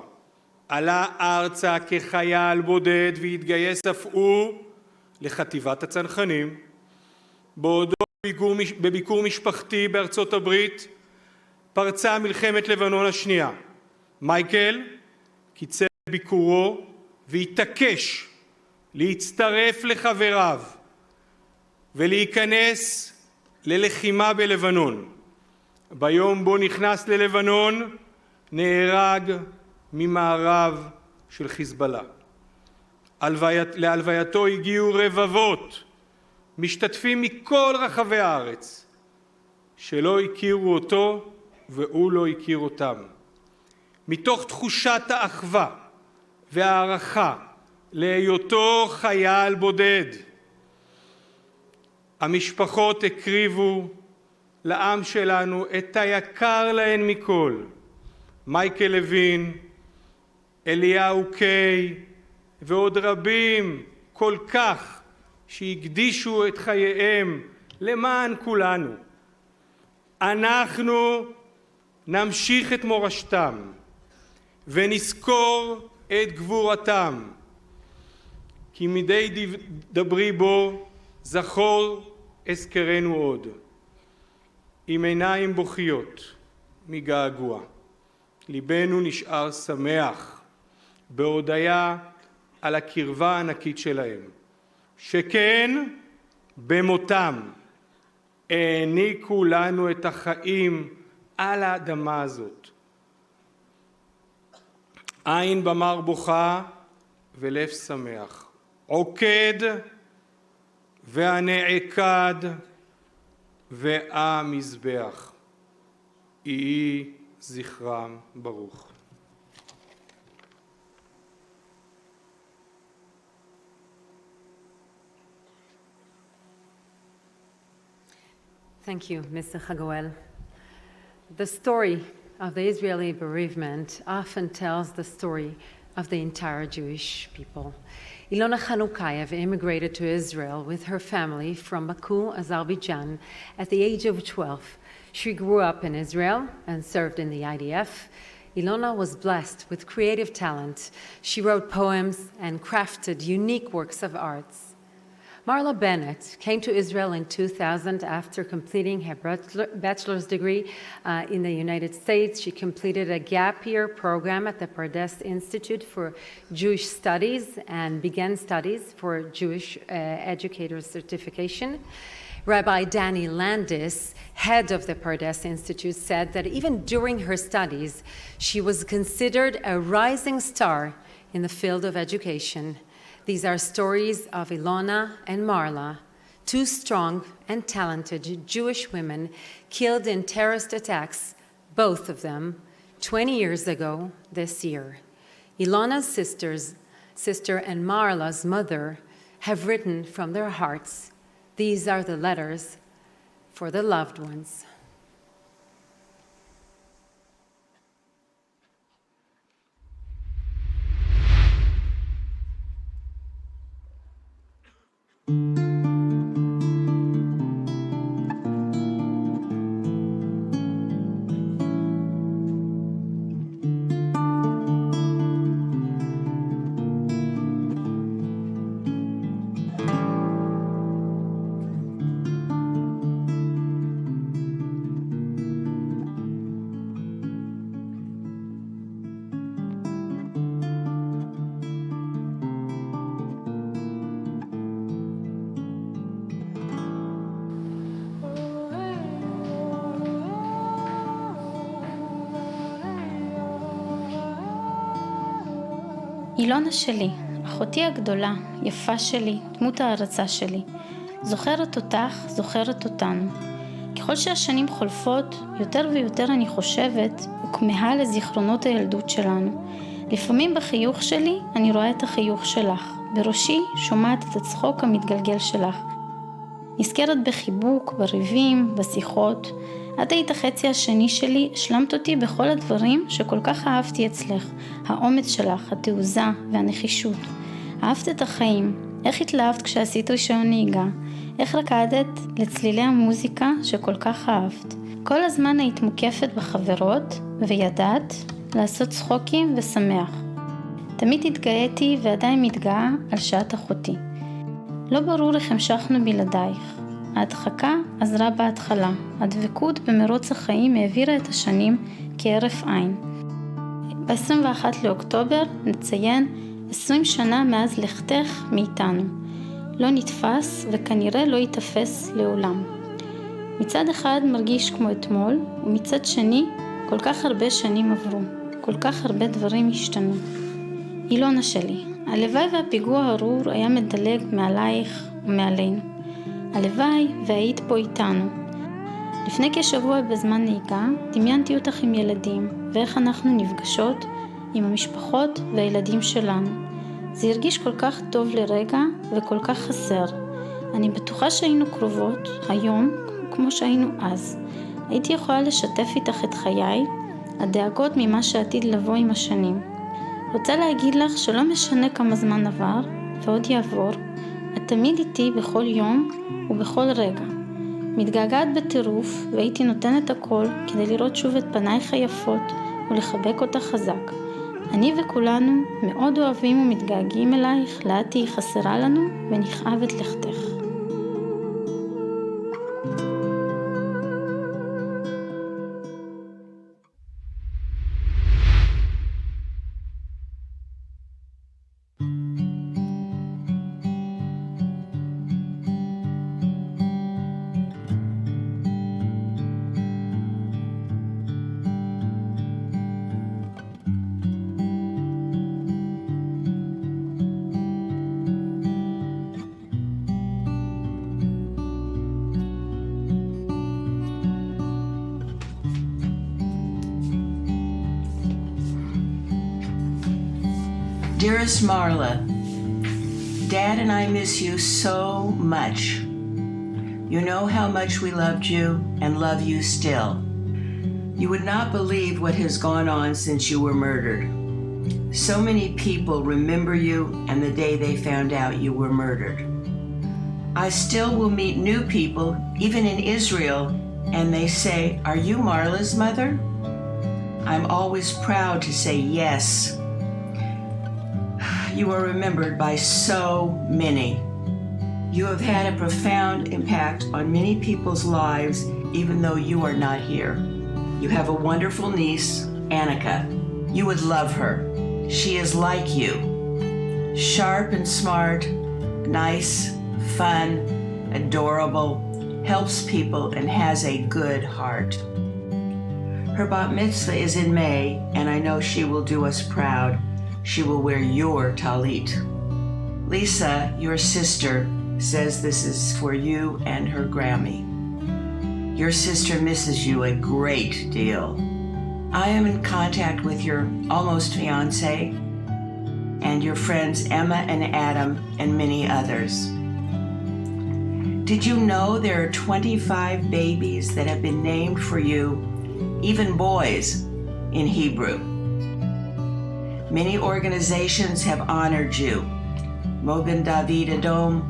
עלה ארצה כחייל בודד והתגייס אף הוא לחטיבת הצנחנים. בעודו בביקור משפחתי בארצות הברית פרצה מלחמת לבנון השנייה. מייקל קיצר ביקורו והתעקש להצטרף לחבריו ולהיכנס ללחימה בלבנון. ביום בו נכנס ללבנון נהרג ממארב של חיזבאללה. להלווייתו הגיעו רבבות משתתפים מכל רחבי הארץ שלא הכירו אותו והוא לא הכיר אותם. מתוך תחושת האחווה והערכה להיותו חייל בודד, המשפחות הקריבו לעם שלנו את היקר להן מכל. מייקל לוין, אליהו קיי ועוד רבים כל כך שהקדישו את חייהם למען כולנו. אנחנו נמשיך את מורשתם ונזכור את גבורתם, כי מדי דברי בו זכור אזכרנו עוד. עם עיניים בוכיות מגעגוע, ליבנו נשאר שמח בהודיה על הקרבה הענקית שלהם, שכן במותם העניקו לנו את החיים על האדמה הזאת. עין במר בוכה ולב שמח, עוקד והנעקד והמזבח, יהי זכרם ברוך. Thank you, Mr. Chagoel. The story of the Israeli bereavement often tells the story of the entire Jewish people. Ilona Chanukayev immigrated to Israel with her family from Baku, Azerbaijan, at the age of 12. She grew up in Israel and served in the IDF. Ilona was blessed with creative talent. She wrote poems and crafted unique works of arts. Marla Bennett came to Israel in 2000 after completing her bachelor's degree in the United States. She completed a gap year program at the Pardes Institute for Jewish Studies and began studies for Jewish Educator's Certification. Rabbi Danny Landis, head of the Pardes Institute, said that even during her studies, she was considered a rising star in the field of education. These are stories of Ilona and Marla, two strong and talented Jewish women killed in terrorist attacks, both of them, 20 years ago this year. Ilona's sister and Marla's mother have written from their hearts. These are the letters for the loved ones. אילונה שלי, אחותי הגדולה, יפה שלי, דמות ההרצה שלי. זוכרת אותך, זוכרת אותנו. ככל שהשנים חולפות, יותר ויותר אני חושבת וכמהה לזיכרונות הילדות שלנו. לפעמים בחיוך שלי אני רואה את החיוך שלך. בראשי שומעת את הצחוק המתגלגל שלך. נזכרת בחיבוק, בריבים, בשיחות. את היית החצי השני שלי, השלמת אותי בכל הדברים שכל כך אהבתי אצלך. האומץ שלך, התעוזה והנחישות. אהבת את החיים. איך התלהבת כשעשית רישיון נהיגה? איך רקדת לצלילי המוזיקה שכל כך אהבת? כל הזמן היית מוקפת בחברות וידעת לעשות צחוקים ושמח. תמיד התגאיתי ועדיין מתגאה על שעת אחותי. לא ברור איך המשכנו בלעדייך. ההדחקה עזרה בהתחלה. הדבקות במרוץ החיים העבירה את השנים כהרף עין. ב-21 לאוקטובר נציין 20 שנה מאז לכתך מאיתנו. לא נתפס וכנראה לא יתפס לעולם. מצד אחד מרגיש כמו אתמול, ומצד שני כל כך הרבה שנים עברו. כל כך הרבה דברים השתנו. אילונה שלי, הלוואי והפיגוע הארור היה מדלג מעלייך ומעלינו. הלוואי והיית פה איתנו. לפני כשבוע בזמן נהיגה, דמיינתי אותך עם ילדים, ואיך אנחנו נפגשות עם המשפחות והילדים שלנו. זה הרגיש כל כך טוב לרגע וכל כך חסר. אני בטוחה שהיינו קרובות היום כמו שהיינו אז. הייתי יכולה לשתף איתך את חיי, הדאגות ממה שעתיד לבוא עם השנים. רוצה להגיד לך שלא משנה כמה זמן עבר ועוד יעבור, את תמיד איתי בכל יום ובכל רגע. מתגעגעת בטירוף והייתי נותנת הכל כדי לראות שוב את פנייך היפות ולחבק אותך חזק. אני וכולנו מאוד אוהבים ומתגעגעים אלייך, לאט תהי חסרה לנו ונכאב את לכתך. Dearest Marla, Dad and I miss you so much. You know how much we loved you and love you still. You would not believe what has gone on since you were murdered. So many people remember you and the day they found out you were murdered. I still will meet new people, even in Israel, and they say, "Are you Marla's mother?" I'm always proud to say yes. You are remembered by so many. You have had a profound impact on many people's lives, even though you are not here. You have a wonderful niece, Annika. You would love her. She is like you. Sharp and smart, nice, fun, adorable, helps people, and has a good heart. Her bat mitzvah is in May, and I know she will do us proud. She will wear your talit. Lisa, your sister, says this is for you and her Grammy. Your sister misses you a great deal. I am in contact with your almost fiance and your friends Emma and Adam and many others. Did you know there are 25 babies that have been named for you, even boys, in Hebrew? Many organizations have honored you. Mogen David Adom,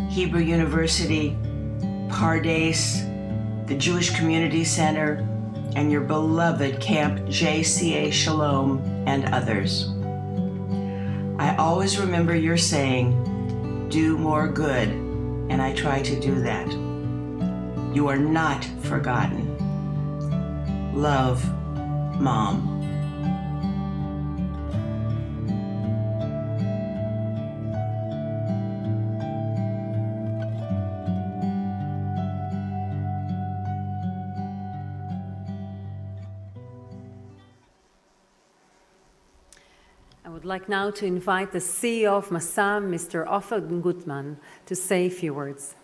Hebrew University, Pardes, the Jewish Community Center, and your beloved Camp JCA Shalom, and others. I always remember your saying, "Do more good," and I try to do that. You are not forgotten. Love, Mom. I would like now to invite the CEO of Masa, Mr. Ofer Gutman, to say a few words.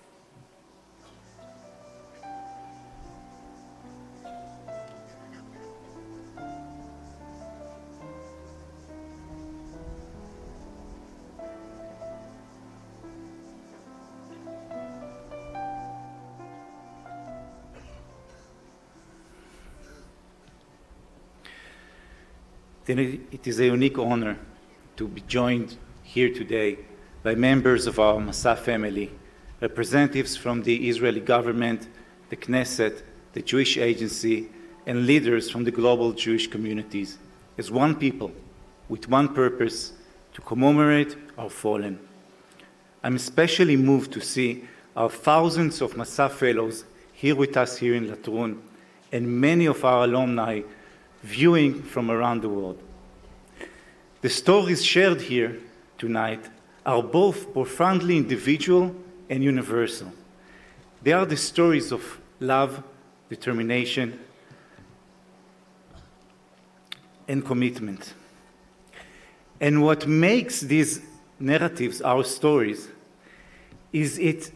It is a unique honor to be joined here today by members of our Masa family, representatives from the Israeli government, the Knesset, the Jewish Agency, and leaders from the global Jewish communities, as one people with one purpose, to commemorate our fallen. I'm especially moved to see our thousands of Masa Fellows here with us here in Latrun, and many of our alumni viewing from around the world. The stories shared here tonight are both profoundly individual and universal. They are the stories of love, determination, and commitment. And what makes these narratives our stories is it's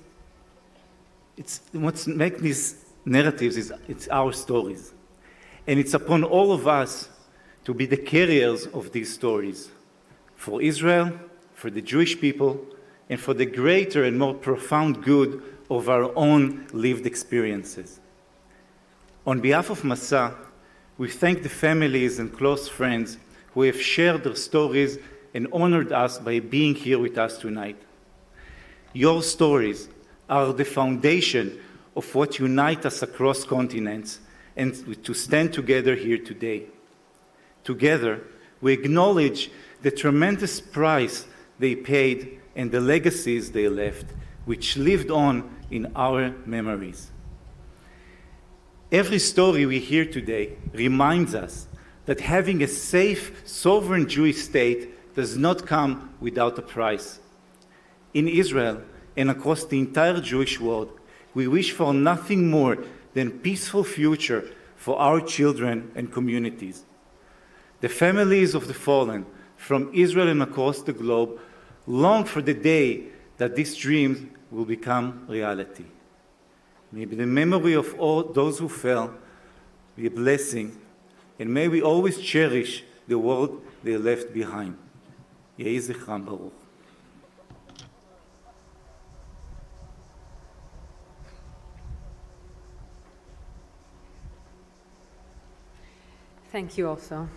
our stories. And it's upon all of us to be the carriers of these stories for Israel, for the Jewish people, and for the greater and more profound good of our own lived experiences. On behalf of Masa, we thank the families and close friends who have shared their stories and honored us by being here with us tonight. Your stories are the foundation of what unites us across continents and to stand together here today. Together, we acknowledge the tremendous price they paid and the legacies they left, which lived on in our memories. Every story we hear today reminds us that having a safe, sovereign Jewish state does not come without a price. In Israel and across the entire Jewish world, we wish for nothing more than peaceful future for our children and communities. The families of the fallen from Israel and across the globe long for the day that these dreams will become reality. May the memory of all those who fell be a blessing, and may we always cherish the world they left behind. Yehi zichram baruch. Thank you also.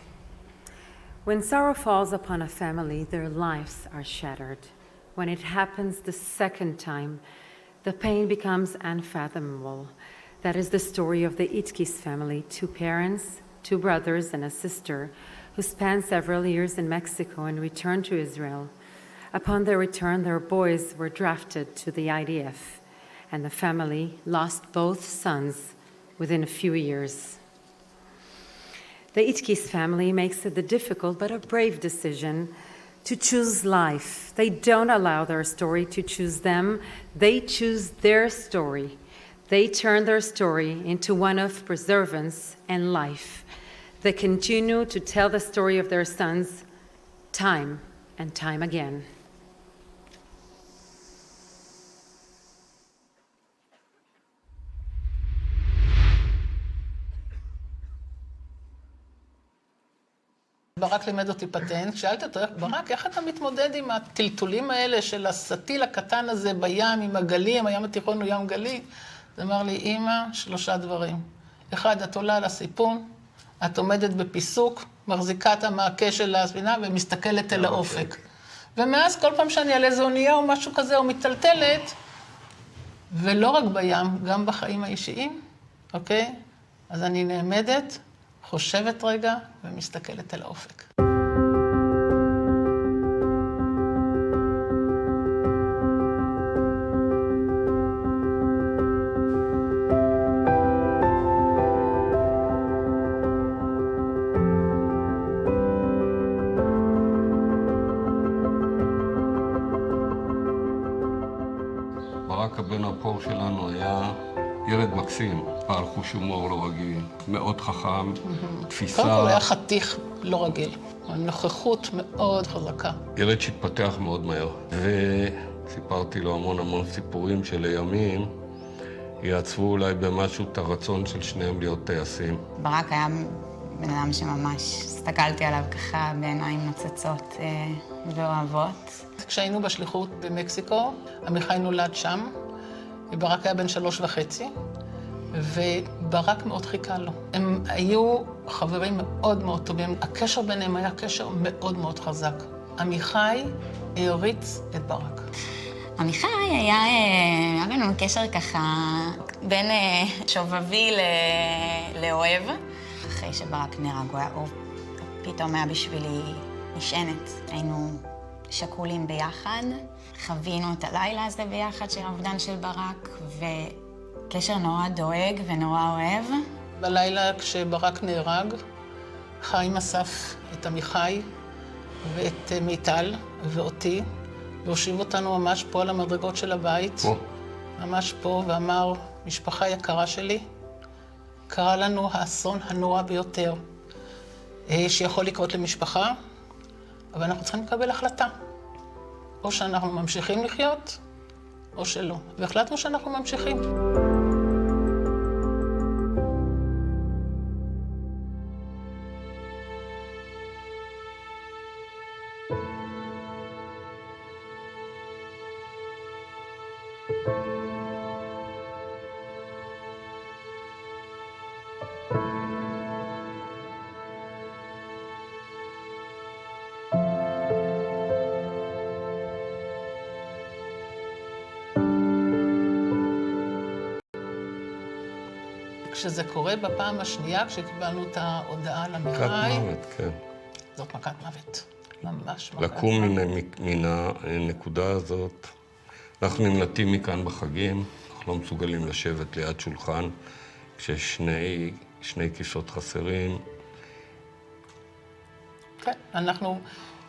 When sorrow falls upon a family, their lives are shattered. When it happens the second time, the pain becomes unfathomable. That is the story of the Itkis family, 2 parents, 2 brothers, and a sister, who spent several years in Mexico and returned to Israel. Upon their return, their boys were drafted to the IDF, and the family lost both sons within a few years. The Itkis family makes the difficult but a brave decision to choose life. They don't allow their story to choose them. They choose their story. They turn their story into one of perseverance and life. They continue to tell the story of their sons time and time again. ברק לימד אותי פטנט, שאלתי אותו, ברק, איך אתה מתמודד עם הטלטולים האלה של הסטיל הקטן הזה בים, עם הגלים, הים התיכון הוא ים גלי? זה אמר לי, אמא, 3 דברים. 1, את עולה על הסיפון, את עומדת בפיסוק, מחזיקה את המעקה של הספינה ומסתכלת אל האופק. ומאז כל פעם שאני על איזו אונייה או משהו כזה או מטלטלת, ולא רק בים, גם בחיים האישיים, אוקיי? אז אני נעמדת, חושבת רגע ומסתכלת על האופק. ברק הבן הפור שלנו היה ילד מקסים, בעל חוש הומור לא רגיל, מאוד חכם, תפיסה... קודם כל היה חתיך לא רגיל, נוכחות מאוד חזקה. ילד שהתפתח מאוד מהר, וסיפרתי לו המון סיפורים שלימים יעצבו אולי במשהו את הרצון של שניהם להיות טייסים. ברק היה בן אדם שממש הסתכלתי עליו ככה בעיניים נוצצות ואוהבות. כשהיינו בשליחות במקסיקו, עמיחי נולד שם, ברק היה בן 3.5, וברק מאוד חיכה לו. הם היו חברים מאוד מאוד טובים. הקשר ביניהם היה קשר מאוד מאוד חזק. עמיחי העריץ את ברק. עמיחי היה לנו קשר ככה בין שובבי לאוהב. אחרי שברק נהרג, הוא פתאום היה בשבילי נשענת. היינו שקולים ביחד, חווינו את הלילה הזה ביחד של האובדן של ברק, וקשר נורא דואג ונורא אוהב. בלילה כשברק נהרג, חיים אסף את עמיחי ואת מיטל ואותי, והושיב אותנו ממש פה על המדרגות של הבית, ממש פה, ואמר, משפחה יקרה שלי, קרה לנו האסון הנורא ביותר שיכול לקרות למשפחה, אבל אנחנו צריכים לקבל החלטה. או שאנחנו ממשיכים לחיות, או שלא. והחלטנו שאנחנו ממשיכים. כשזה קורה בפעם השנייה, כשקיבלנו את ההודעה על עמיחי... מכת מוות, כן. זאת מכת מוות. ממש מכת מוות. לקום מן הנקודה הזאת, אנחנו נמלטים מכאן בחגים, אנחנו לא מסוגלים לשבת ליד שולחן, כששני כיסאות חסרים. כן, אנחנו,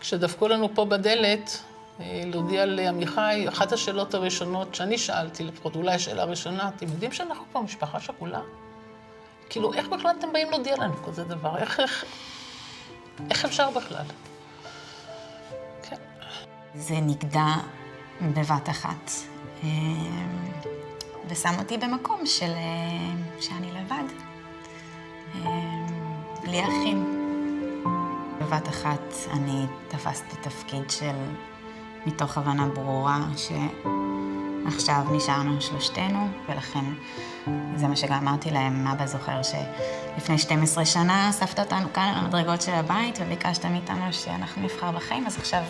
כשדפקו לנו פה בדלת, להודיע לעמיחי, אחת השאלות הראשונות שאני שאלתי, לפחות אולי השאלה הראשונה, אתם יודעים שאנחנו פה משפחה שכולה? כאילו, איך בכלל אתם באים להודיע לנו כזה דבר? איך אפשר בכלל? כן. זה נגדע בבת אחת, ושם אותי במקום שאני לבד, בלי אחים. בבת אחת אני תפסתי תפקיד מתוך הבנה ברורה עכשיו נשארנו שלושתנו, ולכן זה מה שגם אמרתי להם. אבא זוכר שלפני 12 שנה אספת אותנו כאן על המדרגות של הבית וביקשת מאיתנו שאנחנו נבחר בחיים, אז עכשיו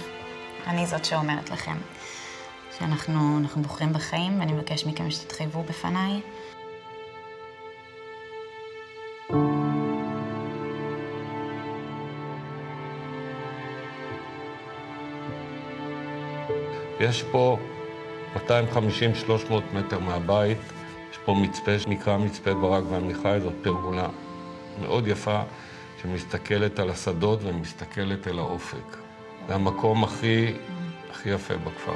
אני זאת שאומרת לכם שאנחנו בוחרים בחיים, ואני מבקש מכם שתתחייבו בפניי. יש פה 250-300 מטר מהבית, יש פה מצפה שנקרא מצפה ברק ועמיחי, זאת פרגולה מאוד יפה שמסתכלת על השדות ומסתכלת אל האופק. זה המקום הכי יפה בכפר.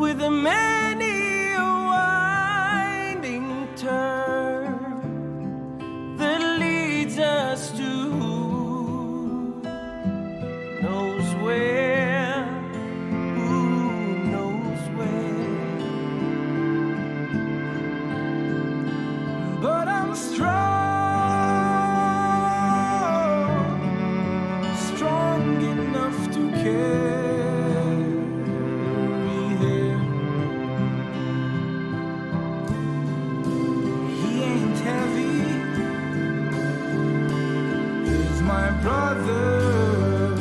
With a many a winding turn that leads us to who knows where, who knows where. But I'm strong enough to care. Brother,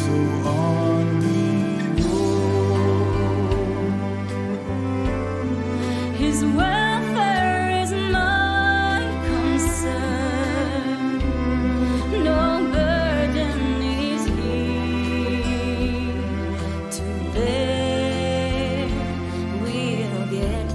so on we go. His welfare is my concern. No burden is he to bear. We'll get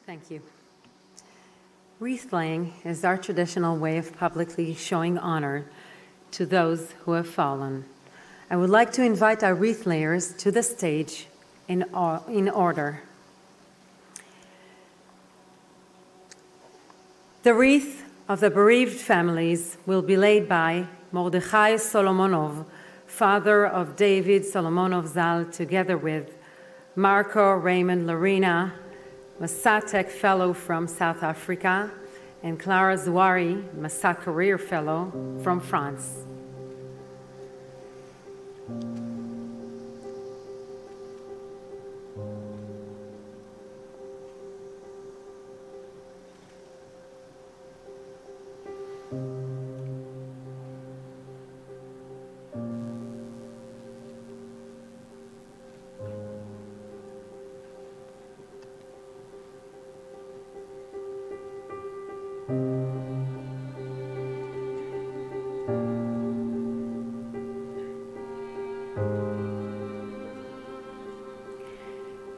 Thank you. Wreath laying is our traditional way of publicly showing honor to those who have fallen. I would like to invite our wreath layers to the stage in order. The wreath of the bereaved families will be laid by Mordechai Solomonov, father of David Solomonov Zal, together with Marco Raymond Larina, Masa Tech Fellow from South Africa, and Clara Zouari, Masa Career Fellow from France.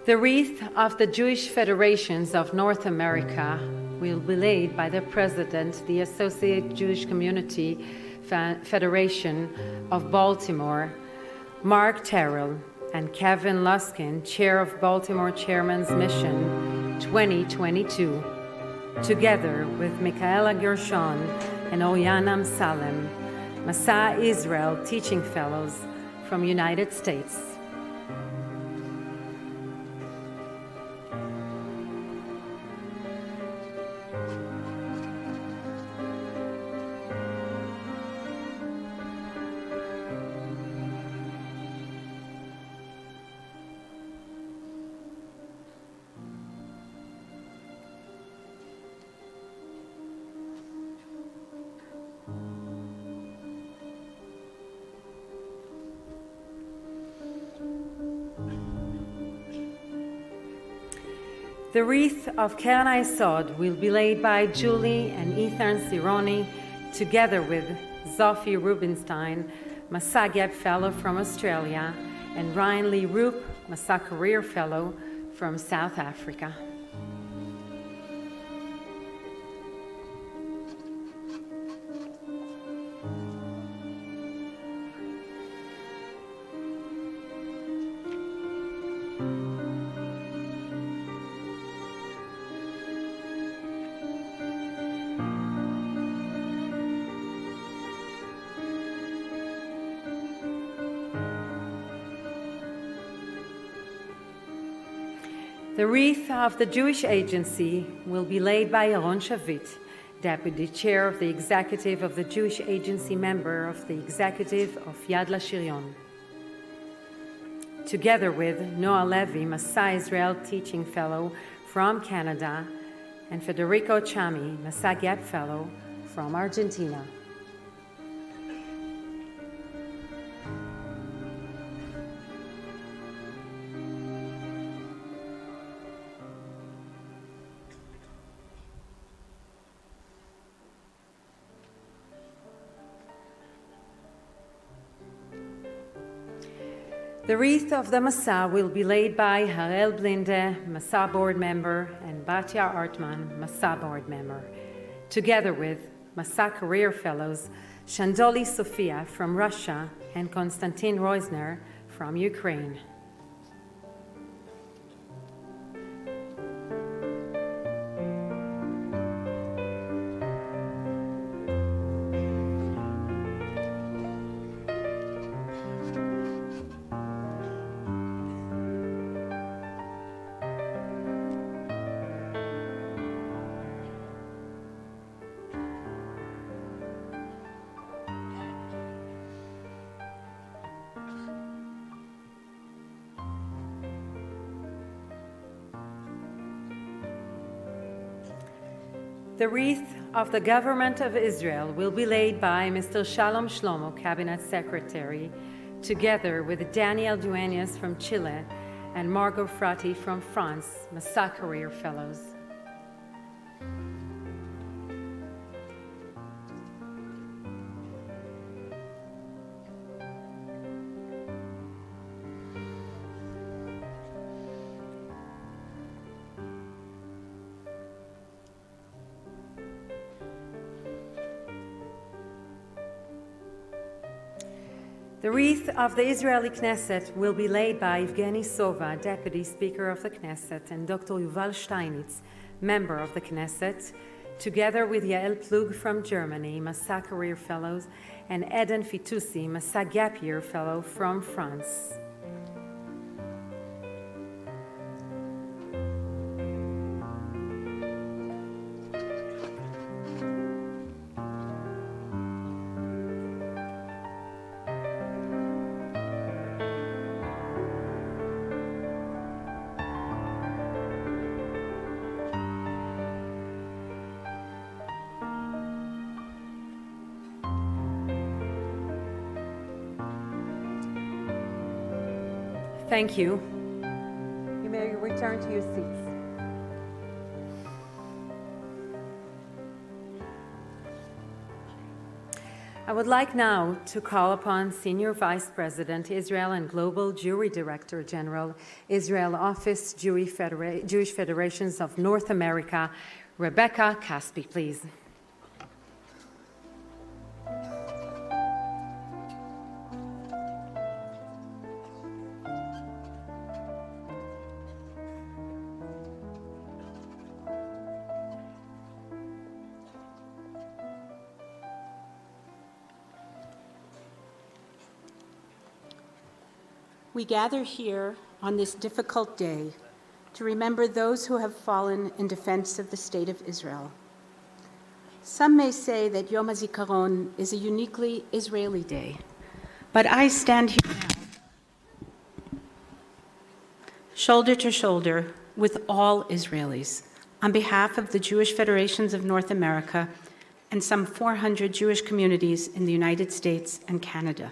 The wreath of the Jewish Federations of North America will be laid by the President, the Associate Jewish Community Federation of Baltimore, Mark Terrell, and Kevin Luskin, Chair of Baltimore Chairman's Mission 2022, together with Michaela Gershon and Oyanam Salem, Masa Israel Teaching Fellows from United States. The wreath of Keren Hayesod will be laid by Julie and Ethan Cironi, together with Zofie Rubinstein, Masa Geb Fellow from Australia, and Ryan Lee Roop, Masa Career Fellow from South Africa. The wreath of the Jewish Agency will be laid by Yaron Shavit, Deputy Chair of the Executive of the Jewish Agency, member of the Executive of Yad Lashirion. Together with Noah Levy, Masa Israel Teaching Fellow from Canada, and Federico Chami, Masa Geb Fellow from Argentina. The wreath of the Masa will be laid by Harel Blinde, Masa Board Member, and Batya Artman, Masa Board Member, together with Masa Career Fellows, Shandoli Sofia from Russia and Konstantin Reusner from Ukraine. The wreath of the Government of Israel will be laid by Mr. Shalom Shlomo, Cabinet Secretary, together with Daniel Duenas from Chile and Margot Frati from France, Masa Career Fellows. The wreath of the Israeli Knesset will be laid by Evgeny Sova, Deputy Speaker of the Knesset, and Dr. Yuval Steinitz, Member of the Knesset, together with Yael Plug from Germany, Masa Career Fellows, and Eden Fitoussi, Masa Gap Year Fellow from France. Thank you. You may return to your seats. I would like now to call upon Senior Vice President, Israel and Global Jewry Director General, Israel Office, Jewish Federations of North America, Rebecca Caspi, please. We gather here on this difficult day to remember those who have fallen in defense of the State of Israel. Some may say that Yom Hazikaron is a uniquely Israeli day, but I stand here now, shoulder to shoulder with all Israelis, on behalf of the Jewish Federations of North America and some 400 Jewish communities in the United States and Canada.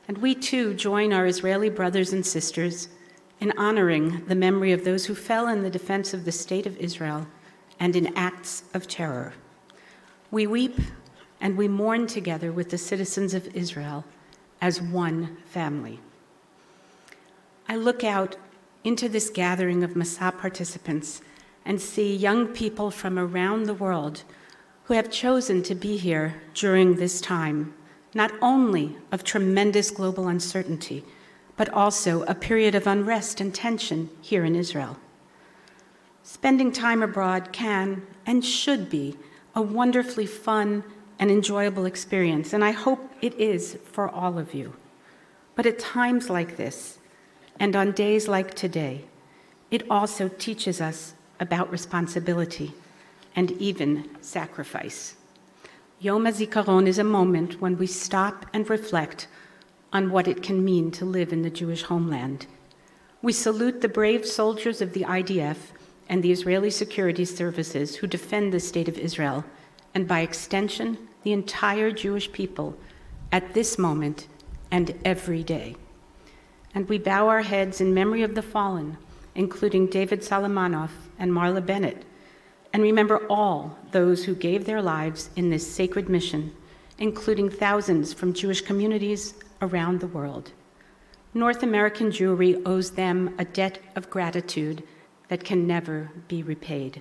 And we too join our Israeli brothers and sisters in honoring the memory of those who fell in the defense of the State of Israel and in acts of terror. We weep and we mourn together with the citizens of Israel as one family. I look out into this gathering of Masa participants and see young people from around the world who have chosen to be here during this time, not only of tremendous global uncertainty, but also a period of unrest and tension here in Israel. Spending time abroad can and should be a wonderfully fun and enjoyable experience, and I hope it is for all of you. But at times like this, and on days like today, it also teaches us about responsibility and even sacrifice. Yom Hazikaron is a moment when we stop and reflect on what it can mean to live in the Jewish homeland. We salute the brave soldiers of the IDF and the Israeli security services who defend the State of Israel, and by extension, the entire Jewish people at this moment and every day. And we bow our heads in memory of the fallen, including David Solomonov and Marla Bennett, and remember all those who gave their lives in this sacred mission, including thousands from Jewish communities around the world. North American Jewry owes them a debt of gratitude that can never be repaid.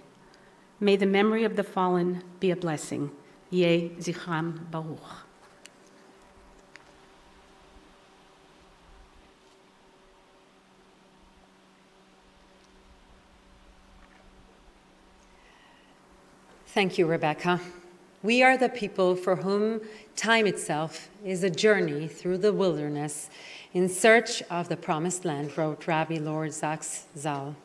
May the memory of the fallen be a blessing. Yeh Zichram Baruch. Thank you, Rebecca. We are the people for whom time itself is a journey through the wilderness in search of the promised land, wrote Rabbi Lord Zaks Zal.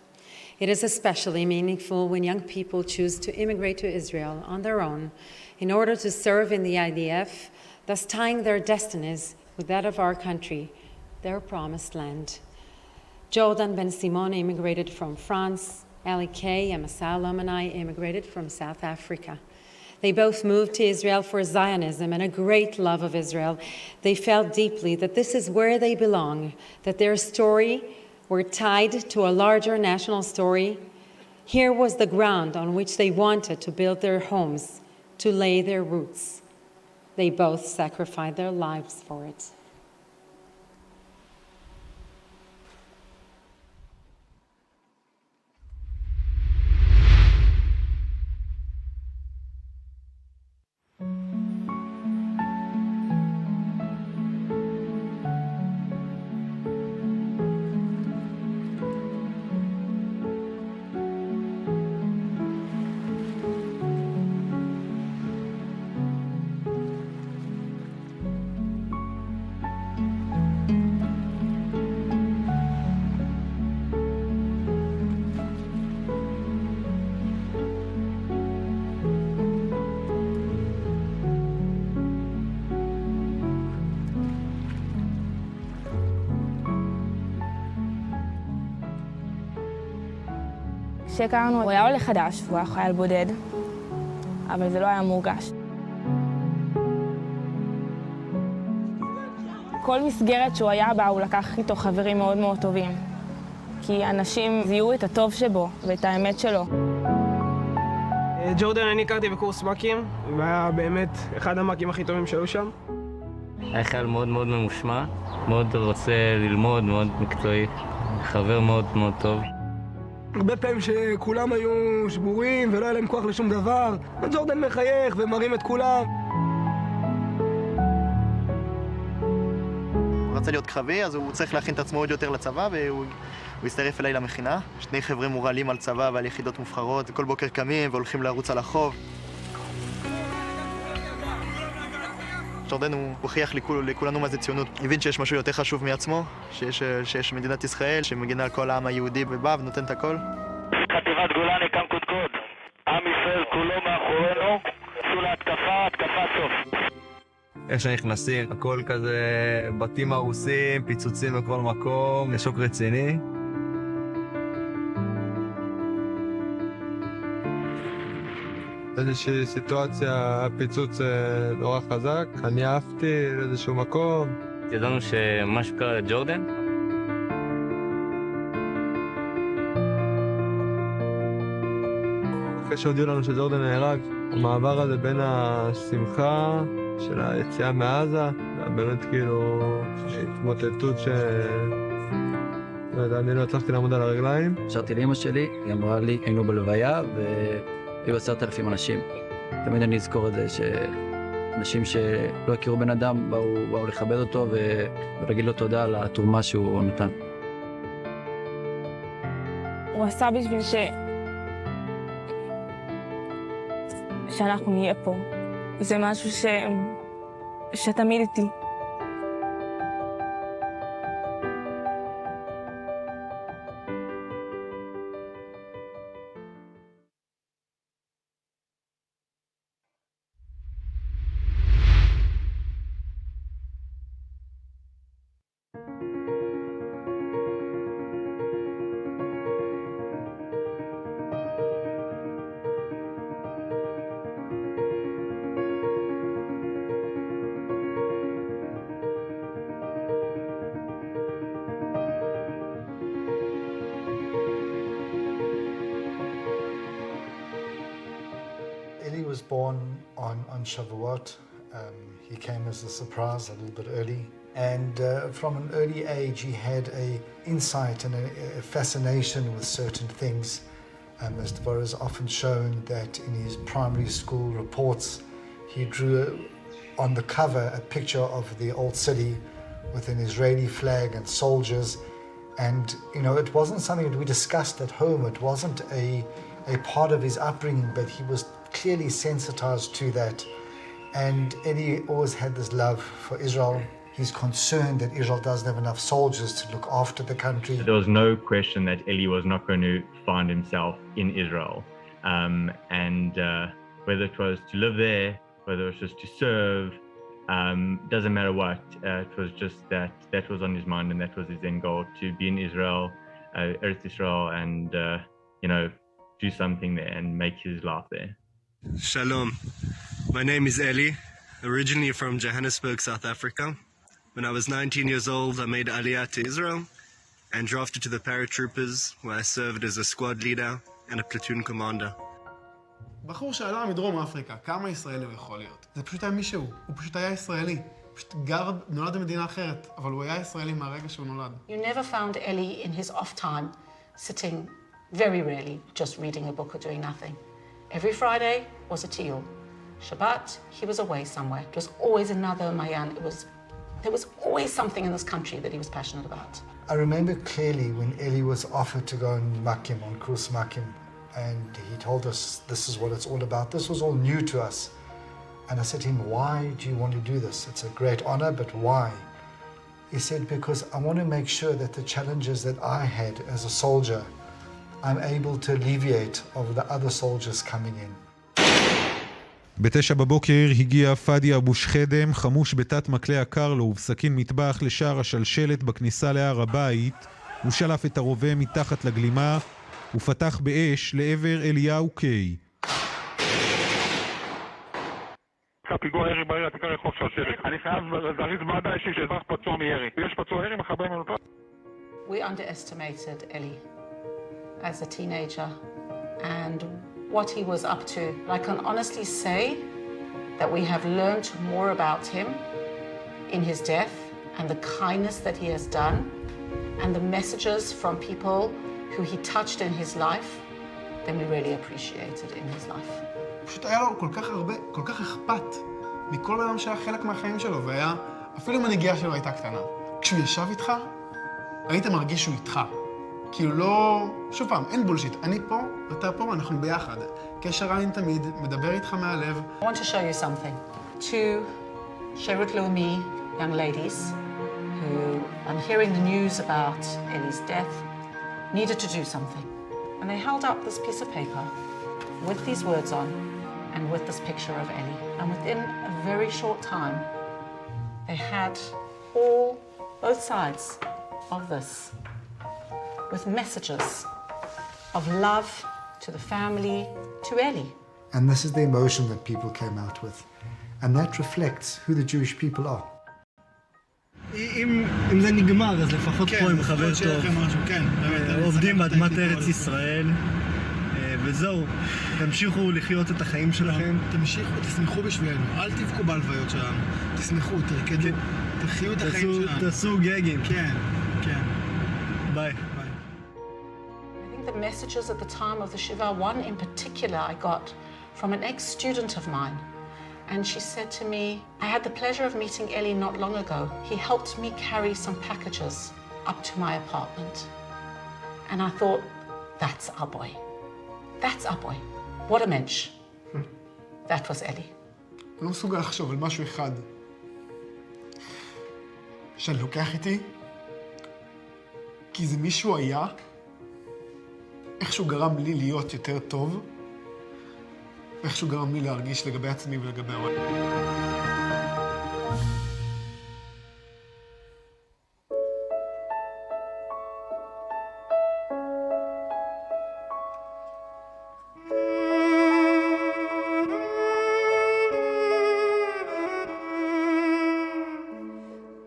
It is especially meaningful when young people choose to immigrate to Israel on their own in order to serve in the IDF, thus tying their destinies with that of our country, their promised land. Jordan Ben Simon immigrated from France. Ali Kay and Masa alumni immigrated from South Africa. They both moved to Israel for Zionism and a great love of Israel. They felt deeply that this is where they belong, that their story were tied to a larger national story. Here was the ground on which they wanted to build their homes, to lay their roots. They both sacrificed their lives for it. כשהכרנו הוא היה עולה חדש והוא היה חייל בודד, אבל זה לא היה מורגש. כל מסגרת שהוא היה בה הוא לקח איתו חברים מאוד מאוד טובים. כי אנשים זיהו את הטוב שבו ואת האמת שלו. ג'ורדן אני הכרתי בקורס מקים, והיה באמת אחד המקים הכי טובים שהיו שם. היה חייל מאוד מאוד ממושמע, מאוד רוצה ללמוד, מאוד מקצועי, חבר מאוד מאוד טוב. הרבה פעמים שכולם היו שבורים ולא היה להם כוח לשום דבר, וג'ורדן מחייך ומרים את כולם. הוא רצה להיות קרבי, אז הוא צריך להכין את עצמו עוד יותר לצבא, והוא הסתרף אליי למכינה. שני חבר'ה מורעלים על צבא ועל יחידות מובחרות, כל בוקר קמים והולכים לרוץ על החוב. ג'ורדן הוא הוכיח לכולנו מה זה ציונות. הבין שיש משהו יותר חשוב מעצמו, שיש מדינת ישראל שמגינה על כל העם היהודי ובא ונותן את הכל. חטיבת גולני קם קודקוד. עם ישראל כולו מאחורינו, צאו להתקפה, התקפה סוף. איך שנכנסים, הכל כזה בתים הרוסים, פיצוצים בכל מקום, שוק רציני. באיזושהי סיטואציה, הפיצוץ נורא חזק, אני עפתי לאיזשהו מקום. ידענו שמשהו קרה לג'ורדן. אחרי שהודיעו לנו שג'ורדן נהרג, המעבר הזה בין השמחה של היציאה מעזה, היה באמת כאילו התמוטטות אני לא הצלחתי לעמוד על הרגליים. שרתי לאמא שלי, היא אמרה לי, היינו בלוויה והיו 10,000 אנשים. תמיד אני אזכור את זה שאנשים שלא הכירו בן אדם באו לכבד אותו ולהגיד לו תודה על התרומה שהוא נתן. הוא עשה בשביל שאנחנו נהיה פה. זה משהו שתמיד איתי. Eli was born on Shavuot. He came as a surprise a little bit early. And from an early age, he had an insight and a fascination with certain things. As Deborah has often shown that in his primary school reports, he drew on the cover a picture of the old city with an Israeli flag and soldiers. And, you know, it wasn't something that we discussed at home. It wasn't a part of his upbringing, but he was clearly sensitized to that. And Eddie always had this love for Israel. He's concerned that Israel doesn't have enough soldiers to look after the country. There was no question that Eli was not going to find himself in Israel. Whether it was to live there, whether it was just to serve, doesn't matter what. It was just that was on his mind, and that was his end goal, to be in Israel, Eretz Israel, and do something there and make his life there. Shalom. My name is Eli, originally from Johannesburg, South Africa. When I was 19 years old, I made Aliyah to Israel and drafted to the paratroopers, where I served as a squad leader and a platoon commander. בחור שעלה מדרום אפריקה, כמה ישראלי הוא יכול להיות? זה פשוט היה מישהו, הוא פשוט היה ישראלי. פשוט נולד במדינה אחרת, אבל הוא היה ישראלי מהרגע שהוא נולד. You never found Eli in his off time sitting, very rarely, just reading a book or doing nothing. Every Friday was a tiyul. Shabbat, he was away somewhere. It was always another Mayan. There was always something in this country that he was passionate about. I remember clearly when Eli was offered to go on Makim, on Kurs Makim, and he told us this is what it's all about. This was all new to us. And I said to him, why do you want to do this? It's a great honor, but why? He said, because I want to make sure that the challenges that I had as a soldier, I'm able to alleviate over the other soldiers coming in. ב-9 בבוקר הגיע פאדי אבו שחדם, חמוש בתת מקלה הקרלו ובסכין מטבח לשער השלשלת בכניסה להר הבית. הוא שלף את הרובה מתחת לגלימה ופתח באש לעבר אליהו קיי. Some פיגוע ירי בעיר העתיקה רחוב שרשרת. אני חייב להריץ ועדה אישית שאזרח פצוע מירי. יש פצוע ירי, מחבל מנוטרל. We underestimated Eli as a teenager and what he was up to. I can honestly say that we have learned more about him in his death and the kindness that he has done and the messages from people who he touched in his life than we really appreciated in his life. פשוט היה לו כל כך אכפת מכל בן אדם שהיה חלק מהחיים שלו, והיה, אפילו אם הנגיעה שלו הייתה קטנה. כשהוא ישב איתך, היית מרגיש שהוא איתך. כאילו לא... שוב פעם, אין בולשיט. אני פה, אתה פה, אנחנו ביחד. קשר עין תמיד, מדבר איתך מהלב. I want to show you something. Two Sherut Leumi young ladies who, on hearing the news about Eli's death, needed to do something. And they held up this piece of paper with these words on and with this picture of Eli. And within a very short time, they had both sides of this with messages of love to the family, to Eli. And this is the emotion that people came out with. And that reflects who the Jewish people are. אם זה נגמר, אז לפחות פה עם חבר טוב. עובדים באדמת ארץ ישראל, וזהו. תמשיכו לחיות את החיים שלכם. תמשיכו, תשמחו בשבילנו. אל תבכו בהלוויות שלנו. תשמחו, תרקדו. תחיו את החיים שלנו. תעשו גגים. כן, כן. ביי. I think the messages at the time of the Shiva, one in particular I got from an ex-student of mine. And she said to me, I had the pleasure of meeting Eli not long ago. He helped me carry some packages up to my apartment. And I thought, that's our boy. That's our boy. What a mensch. That was Eli. אני לא מסוגל לחשוב על משהו אחד שאני לוקח איתי, כי זה מישהו היה, איכשהו גרם לי להיות יותר טוב, ואיכשהו גרם לי להרגיש לגבי עצמי ולגבי העולם.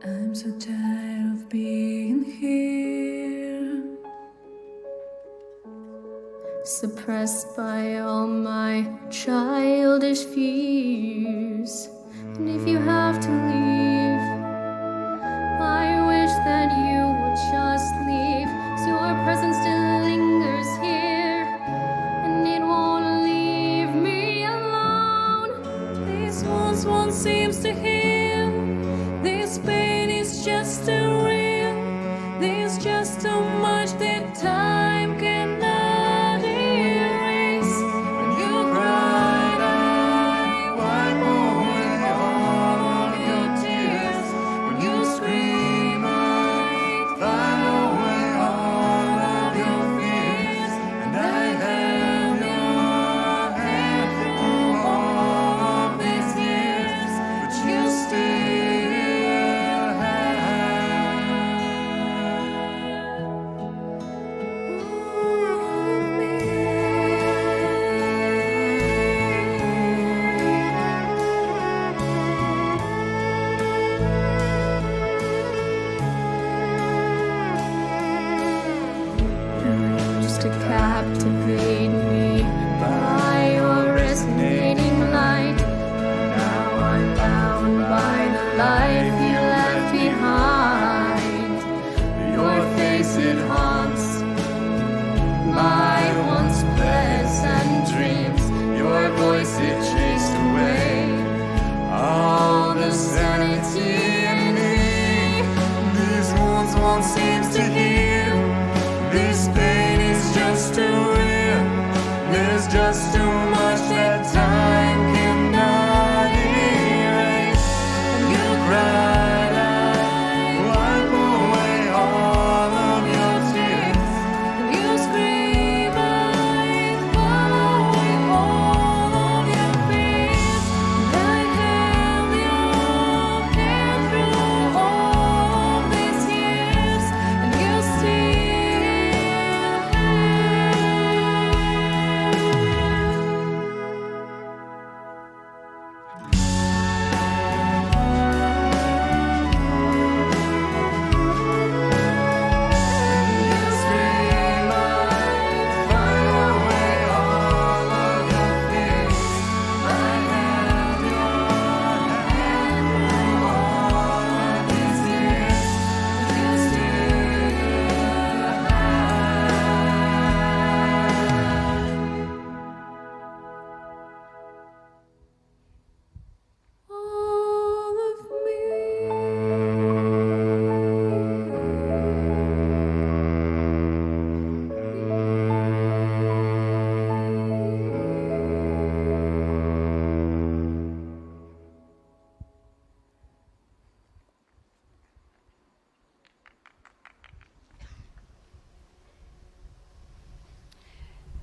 I'm so tired of being here, suppressed by all my childish fears. And if you have to leave, I wish that you would just leave, 'cause your presence still lingers here, and it won't leave me alone. These wounds won't seem to heal. This pain is just too real. There's just too much that time cannot erase. When you cried, I wipe away all of your tears. When you scream, I find away all of your fears. And I held your hand through all of these years, but you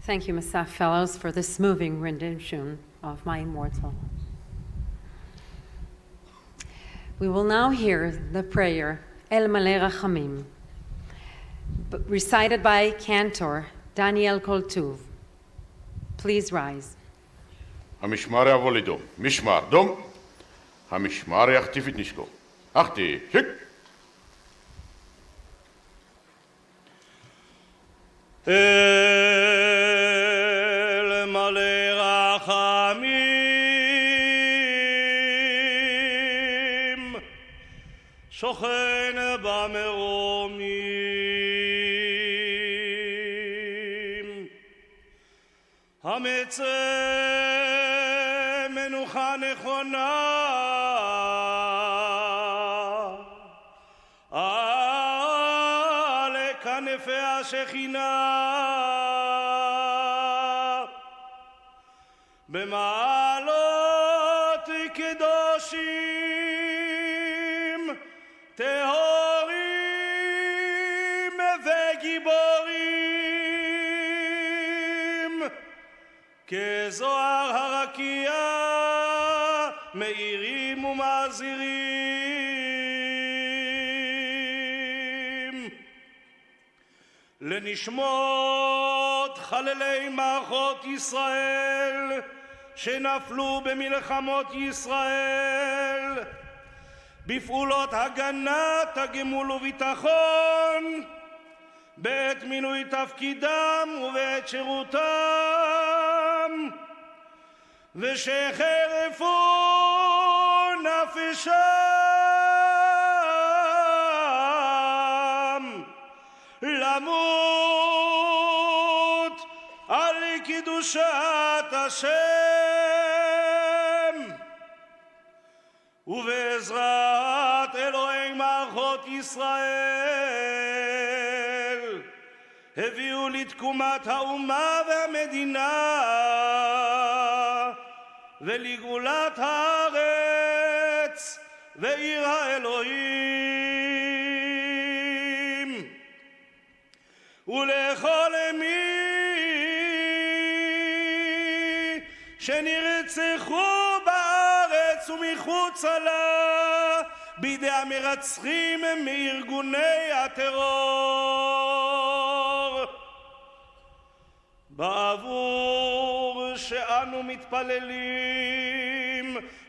Thank you, Masa Fellows, for this moving rendition of My Immortal. We will now hear the prayer, El Maleh Rachamim, recited by cantor Daniel Koltuv. Please rise. המשמר יבוא לדום, משמר דום, המשמר יחטיף את נשקו. אחתי, שיק! אל מלא רחמים, שוכן במרומים, המצא מנוחה נכונה על כנפי השכינה, במעלות קדושים טהורים וגיבורים, כזוהר הרקיע מאירים ומזהירים, לנשמות חללי מערכות ישראל שנפלו במלחמות ישראל, בפעולות הגנת הגמול וביטחון, בעת מילוי תפקידם ובעת שירותם, ושחרפו נפשם למות על קדושת השם, ובעזרת אלוהי מערכות ישראל הביאו לתקומת האומה והמדינה ולגאולת הארץ ועיר האלוהים, ולכל מי שנרצחו בארץ ומחוצה לה בידי המרצחים מארגוני הטרור, בעבור שאנו מתפללים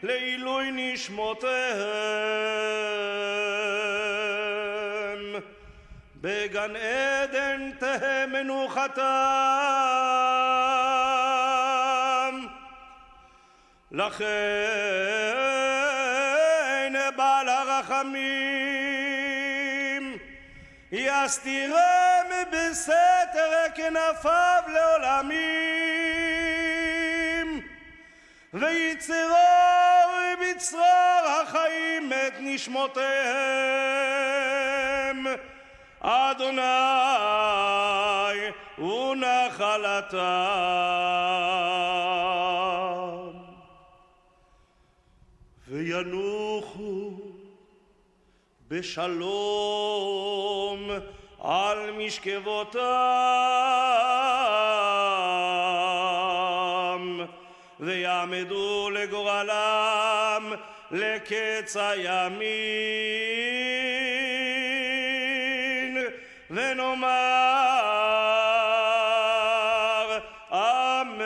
לעילוי נשמותיהם, בגן עדן תהא מנוחתם. לכן בעל הרחמים יסתירם בסתר כנפיו לעולמים, ויצרור בצרור החיים את נשמותיהם, אדוני ונחלתם, וינוחו בשלום על משכבותם, ויעמדו לגורלם לקץ הימין, ונאמר אמן.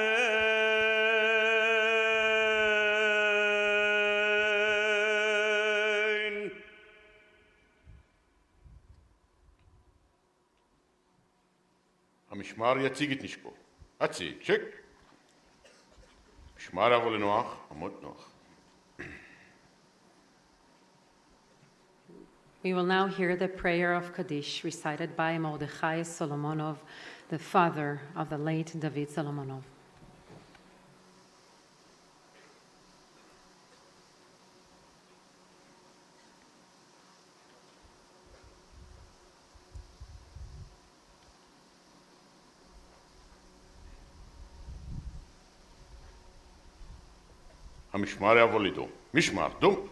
המשמר יציג את נשקו. הציג, צ'ק. משמר יבוא לנוח, עמוד נוח. We will now hear the prayer of Kaddish recited by Mordechai Solomonov, the father of the late David Solomonov. המשמר יבוא לדום. משמר, דום.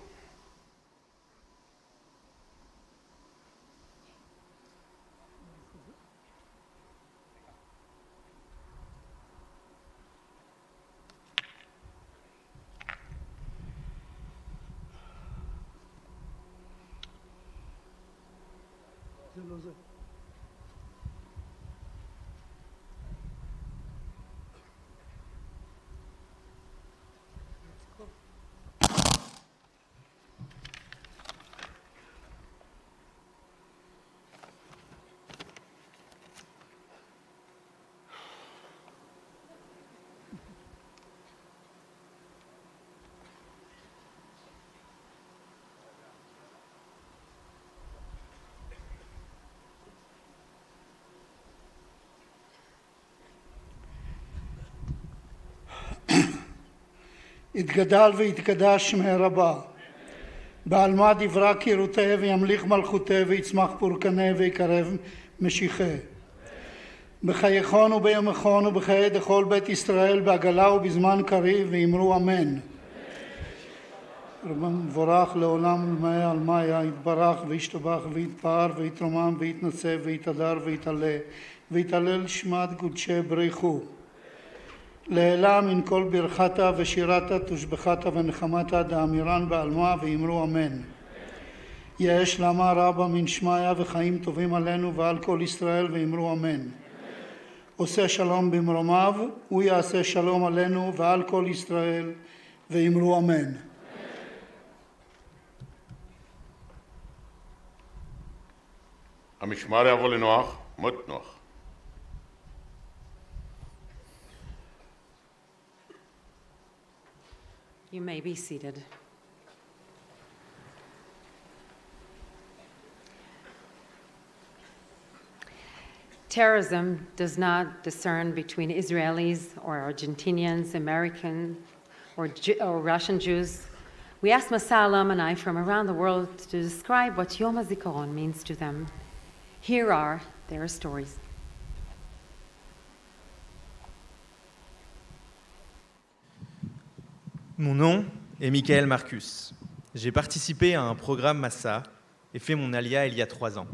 יתגדל ויתקדש מהר הבא. בעלמא דברה קירותה וימליך מלכותה ויצמח פורקנה ויקרב משיחה. בחייכון וביומכון ובחיי דכל בית ישראל בעגלה ובזמן קריב ואמרו אמן. מבורך לעולם ולמאה על מאיה יתברך וישתבח ויתפאר ויתרומם ויתנצב ויתהדר ויתעלה ויתהלל שמת קודשי בריחו. לעילה מן כל ברכתה ושירתה תושבחתה ונחמתה דאמירן בעלמה ואמרו אמן. יש למה רבה מן שמיה וחיים טובים עלינו ועל כל ישראל ואמרו אמן. עושה שלום במרומיו, הוא יעשה שלום עלינו ועל כל ישראל ואמרו אמן. המשמר יבוא לנוח, מות נוח. You may be seated. Terrorism does not discern between Israelis or Argentinians, American or Russian Jews. We asked Masa alumni from around the world to describe what Yom Hazikaron means to them. Here are their stories. Mon nom est Michael Marcus. J'ai participé à un programme Masa et fait mon alia il y a 3 ans.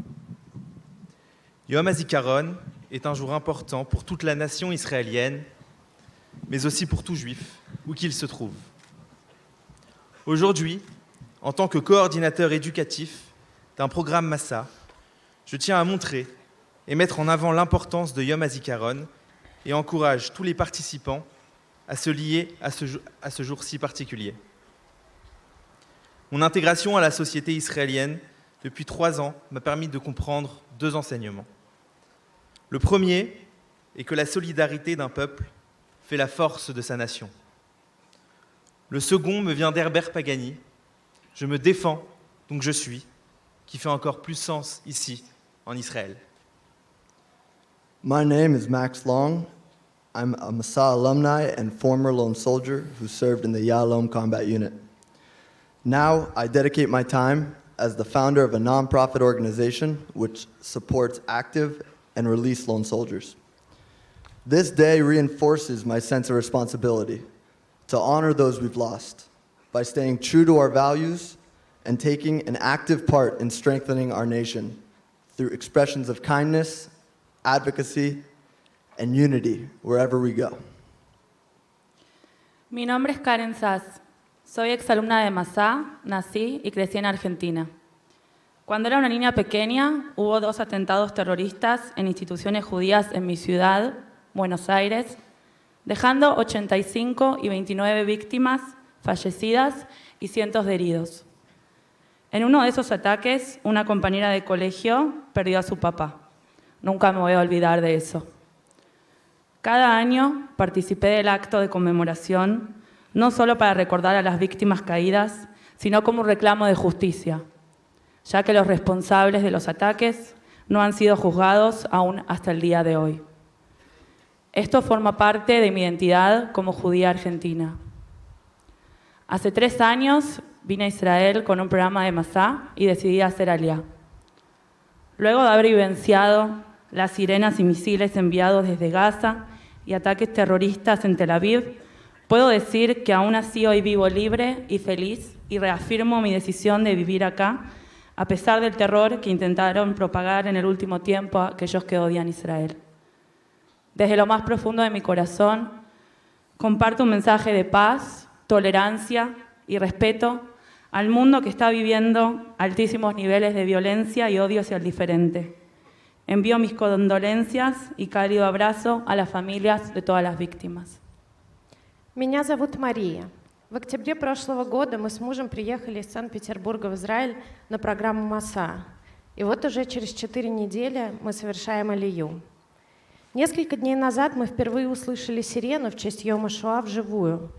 Yom Hazikaron est un jour important pour toute la nation israélienne, mais aussi pour tout juif, où qu'il se trouve. Aujourd'hui, en tant que coordinateur éducatif d'un programme Masa, je tiens à montrer et mettre en avant l'importance de Yom Hazikaron et encourage tous les participants à se lier à ce jour si particulier. Mon intégration à la société israélienne depuis 3 ans m'a permis de comprendre 2 enseignements. Le premier est que la solidarité d'un peuple fait la force de sa nation. Le second me vient d'Herbert Pagani, je me défends, donc je suis, qui fait encore plus sens ici, en Israël. My name is Max Long. I'm a Masa alumni and former lone soldier who served in the Yalom combat unit. Now, I dedicate my time as the founder of a nonprofit organization which supports active and released lone soldiers. This day reinforces my sense of responsibility to honor those we've lost by staying true to our values and taking an active part in strengthening our nation through expressions of kindness, advocacy, and unity wherever we go. Mi nombre es Karen Sass. Soy exalumna de Masa, nací y crecí en Argentina. Cuando era una niña pequeña, hubo 2 atentados terroristas en instituciones judías en mi ciudad, Buenos Aires, dejando 85 y 29 víctimas fallecidas y cientos de heridos. En uno de esos ataques, una compañera de colegio perdió a su papá. Nunca me voy a olvidar de eso. Cada año participé del acto de conmemoración, no solo para recordar a las víctimas caídas, sino como un reclamo de justicia, ya que los responsables de los ataques no han sido juzgados aún hasta el día de hoy. Esto forma parte de mi identidad como judía argentina. Hace 3 años vine a Israel con un programa de Masa y decidí hacer aliyá. Luego de haber vivenciado las sirenas y misiles enviados desde Gaza y ataques terroristas en Tel Aviv, puedo decir que aún así hoy vivo libre y feliz y reafirmo mi decisión de vivir acá, a pesar del terror que intentaron propagar en el último tiempo aquellos que odian Israel. Desde lo más profundo de mi corazón, comparto un mensaje de paz, tolerancia y respeto al mundo que está viviendo altísimos niveles de violencia y odio hacia el diferente. Envío mis condolencias y cálido abrazo a las familias de todas las víctimas. Меня зовут Мария. В октябре прошлого года мы с мужем приехали из Санкт-Петербурга в Израиль на программу Маса. И вот уже через 4 недели мы совершаем алию. Несколько дней назад мы впервые услышали сирену в честь Йома Шоа вживую.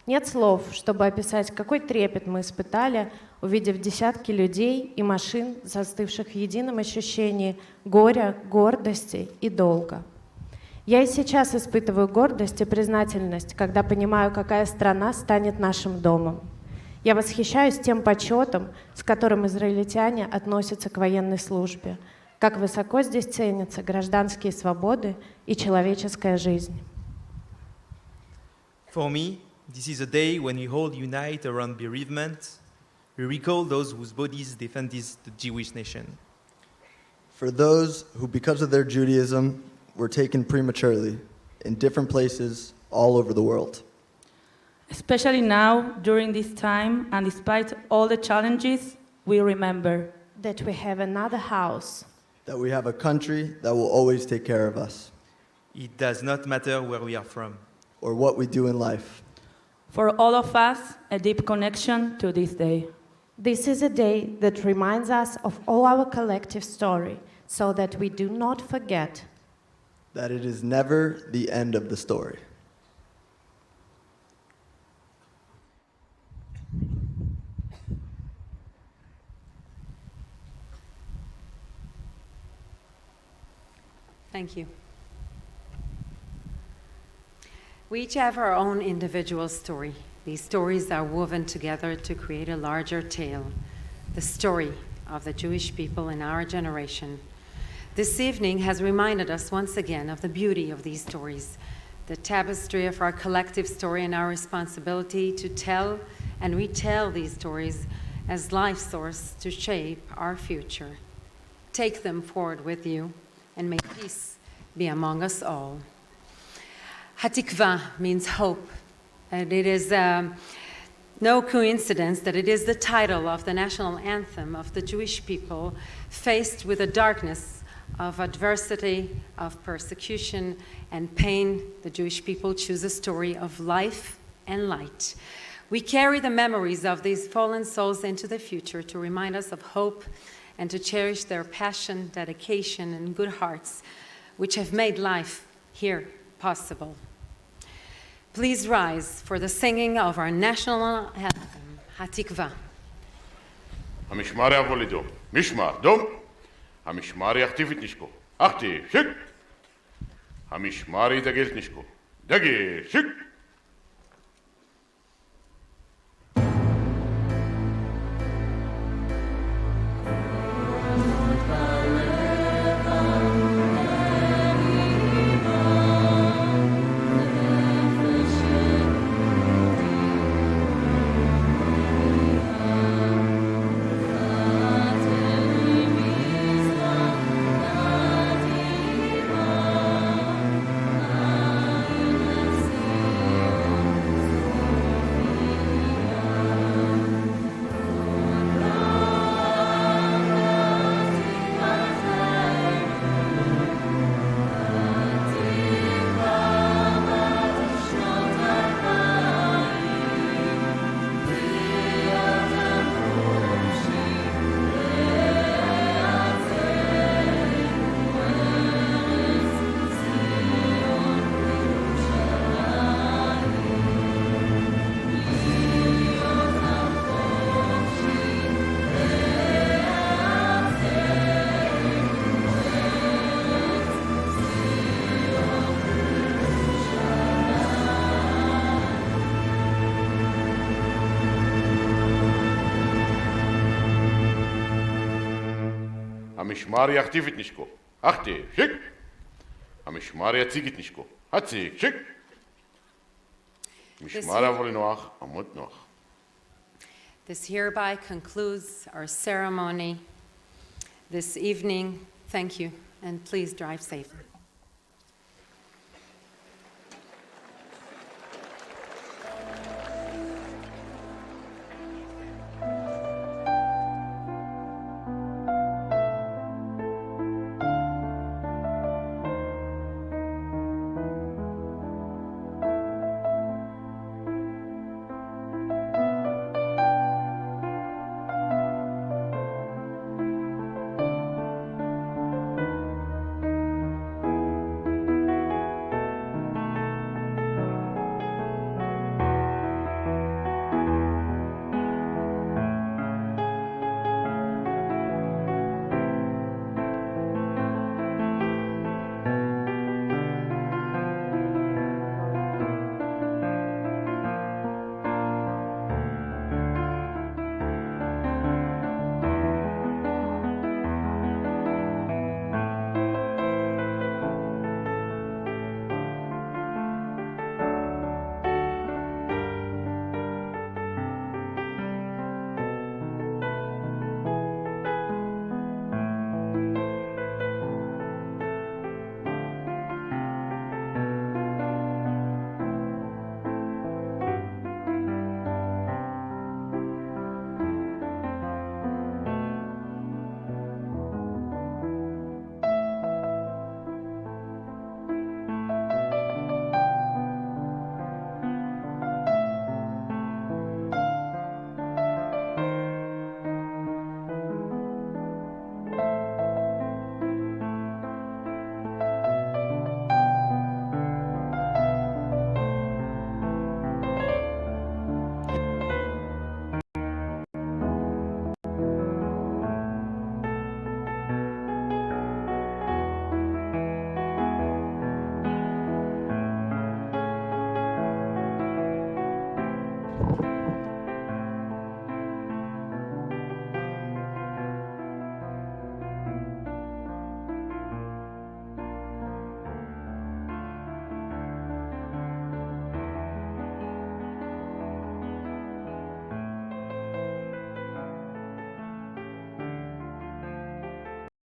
Нет слов, чтобы описать, какой трепет мы испытали, увидев десятки людей и машин, застывших в едином ощущении горя, гордости и долга. Я и сейчас испытываю гордость и признательность, когда понимаю, какая страна станет нашим домом. Я восхищаюсь тем почетом, с которым израильтяне относятся к военной службе, как высоко здесь ценятся гражданские свободы и человеческая жизнь. For me, this is a day when we all unite around bereavement. We recall those whose bodies defended the Jewish nation. For those who, because of their Judaism, were taken prematurely in different places all over the world. Especially now, during this time, and despite all the challenges, we remember that we have another house, that we have a country that will always take care of us. It does not matter where we are from or what we do in life. For all of us, a deep connection to this day. This is a day that reminds us of all our collective story, so that we do not forget that it is never the end of the story. Thank you. We each have our own individual story. These stories are woven together to create a larger tale, the story of the Jewish people in our generation. This evening has reminded us once again of the beauty of these stories, the tapestry of our collective story and our responsibility to tell and retell these stories as life source to shape our future. Take them forward with you, and may peace be among us all. Hatikva means hope, and it is no coincidence that it is the title of the national anthem of the Jewish people faced with the darkness of adversity, of persecution and pain. The Jewish people choose a story of life and light. We carry the memories of these fallen souls into the future to remind us of hope and to cherish their passion, dedication, and good hearts, which have made life here possible. Please rise for the singing of our national anthem, Hatikva. המשמר יבוא לדום. משמר, דום. המשמר יכתיב את נשקו. הכתיב, שיק. המשמר ידגל את נשקו. דגל, שיק. המשמר יכתיב את נשקו. הכתיב, שיק. המשמר יציג את נשקו. הציג, שיק. משמר יבוא לנוח, עמוד נוח. This hereby concludes our ceremony this evening. Thank you, and please drive safely.